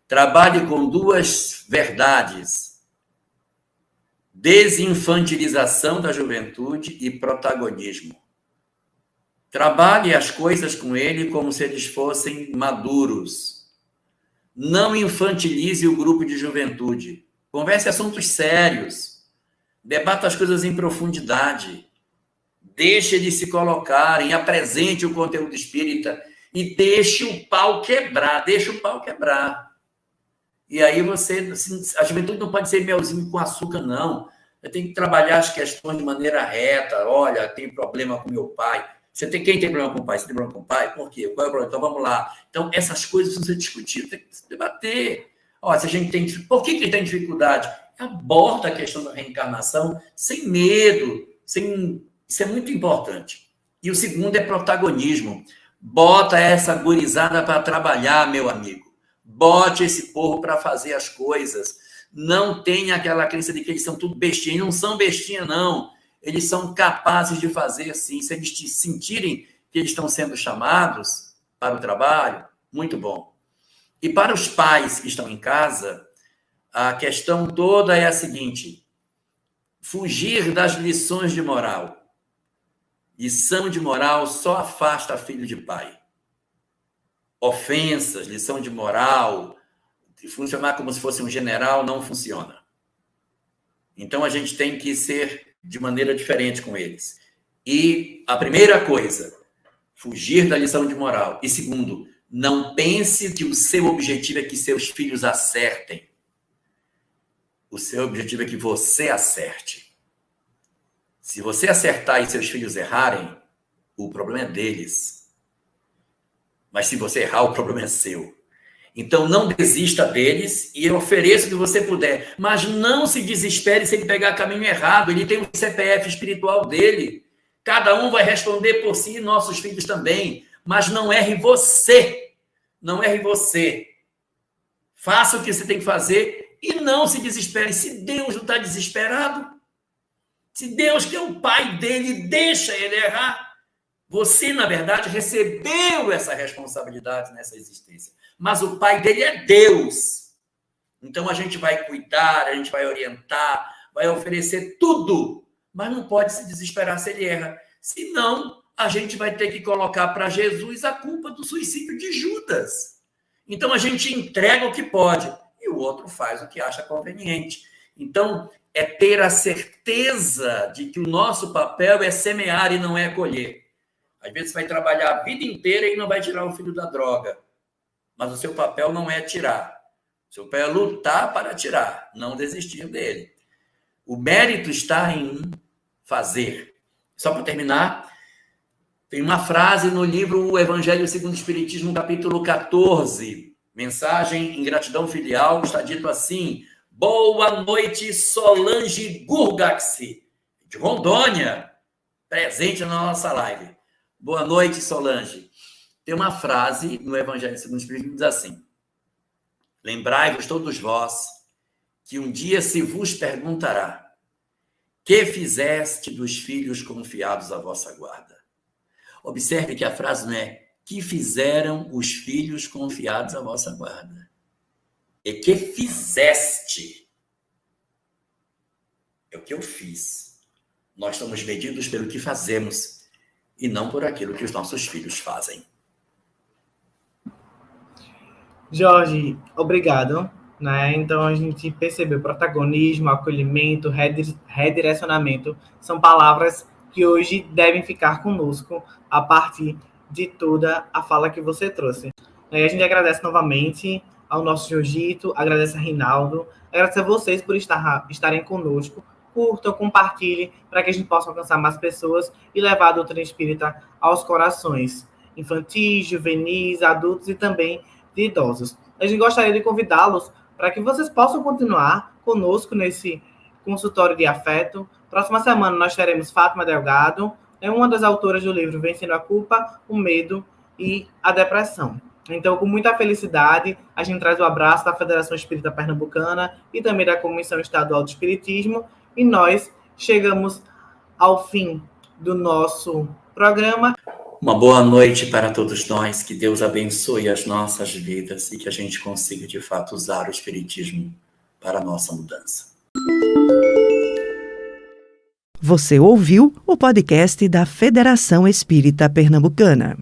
[SPEAKER 3] trabalhe com duas verdades: desinfantilização da juventude e protagonismo. Trabalhe as coisas com ele como se eles fossem maduros. Não infantilize o grupo de juventude. Converse assuntos sérios. Debata as coisas em profundidade. Deixe eles se colocarem, apresente o conteúdo espírita e deixe o pau quebrar. Deixe o pau quebrar. E aí a juventude não pode ser melzinho com açúcar, não. Tem que trabalhar as questões de maneira reta. Olha, tem problema com meu pai. Quem tem problema com o pai? Você tem problema com o pai? Por quê? Qual é o problema? Então, vamos lá. Então, essas coisas precisam ser discutidas, tem que se debater. Se a gente tem... Por que ele tem dificuldade? Aborda a questão da reencarnação sem medo. Isso é muito importante. E o segundo é protagonismo. Bota essa gurizada para trabalhar, meu amigo. Bote esse povo para fazer as coisas. Não tenha aquela crença de que eles são tudo bestinha. Não são bestinha, não. eles são capazes de fazer sim. Se eles sentirem que eles estão sendo chamados para o trabalho, muito bom. E para os pais que estão em casa, a questão toda é a seguinte: fugir das lições de moral. Lição de moral só afasta filho de pai. Ofensas, lição de moral, funcionar como se fosse um general, não funciona. Então, a gente tem que ser de maneira diferente com eles. E a primeira coisa, fugir da lição de moral. E segundo, não pense que o seu objetivo é que seus filhos acertem. O seu objetivo é que você acerte. Se você acertar e seus filhos errarem, o problema é deles. Mas se você errar, o problema é seu. Então, não desista deles e eu ofereço o que você puder. Mas não se desespere se ele pegar caminho errado. Ele tem o CPF espiritual dele. Cada um vai responder por si e nossos filhos também. Mas não erre você. Não erre você. Faça o que você tem que fazer e não se desespere. Se Deus não está desesperado, se Deus, que é o pai dele, deixa ele errar, você, na verdade, recebeu essa responsabilidade nessa existência. Mas o pai dele é Deus. Então, a gente vai cuidar, a gente vai orientar, vai oferecer tudo. Mas não pode se desesperar se ele erra. Senão, a gente vai ter que colocar para Jesus a culpa do suicídio de Judas. Então, a gente entrega o que pode e o outro faz o que acha conveniente. Então, é ter a certeza de que o nosso papel é semear e não é colher. Às vezes, você vai trabalhar a vida inteira e não vai tirar o filho da droga. Mas o seu papel não é tirar. O seu papel é lutar para tirar, não desistir dele. O mérito está em fazer. Só para terminar, tem uma frase no livro O Evangelho segundo o Espiritismo, capítulo 14, mensagem em gratidão filial, está dito assim: boa noite, Solange Gurgaxi, de Rondônia, presente na nossa live. Boa noite, Solange. Tem uma frase no Evangelho segundo o Espiritismo que diz assim: lembrai-vos todos vós que um dia se vos perguntará: que fizeste dos filhos confiados à vossa guarda? Observe que a frase não é que fizeram os filhos confiados à vossa guarda. É que fizeste. É o que eu fiz. Nós somos medidos pelo que fazemos e não por aquilo que os nossos filhos fazem.
[SPEAKER 2] Jorge, obrigado. Então, a gente percebeu protagonismo, acolhimento, redirecionamento. São palavras que hoje devem ficar conosco a partir de toda a fala que você trouxe. A gente agradece novamente ao nosso Jorgito, agradece a Rinaldo, agradece a vocês por estarem conosco. Curtam, compartilhem, para que a gente possa alcançar mais pessoas e levar a doutrina espírita aos corações infantis, juvenis, adultos e também de idosos. A gente gostaria de convidá-los para que vocês possam continuar conosco nesse consultório de afeto. Próxima semana nós teremos Fátima Delgado, uma das autoras do livro Vencendo a Culpa, o Medo e a Depressão. Então, com muita felicidade, a gente traz o abraço da Federação Espírita Pernambucana e também da Comissão Estadual do Espiritismo, e nós chegamos ao fim do nosso programa.
[SPEAKER 3] Uma boa noite para todos nós, que Deus abençoe as nossas vidas e que a gente consiga, de fato, usar o Espiritismo para a nossa mudança.
[SPEAKER 1] Você ouviu o podcast da Federação Espírita Pernambucana.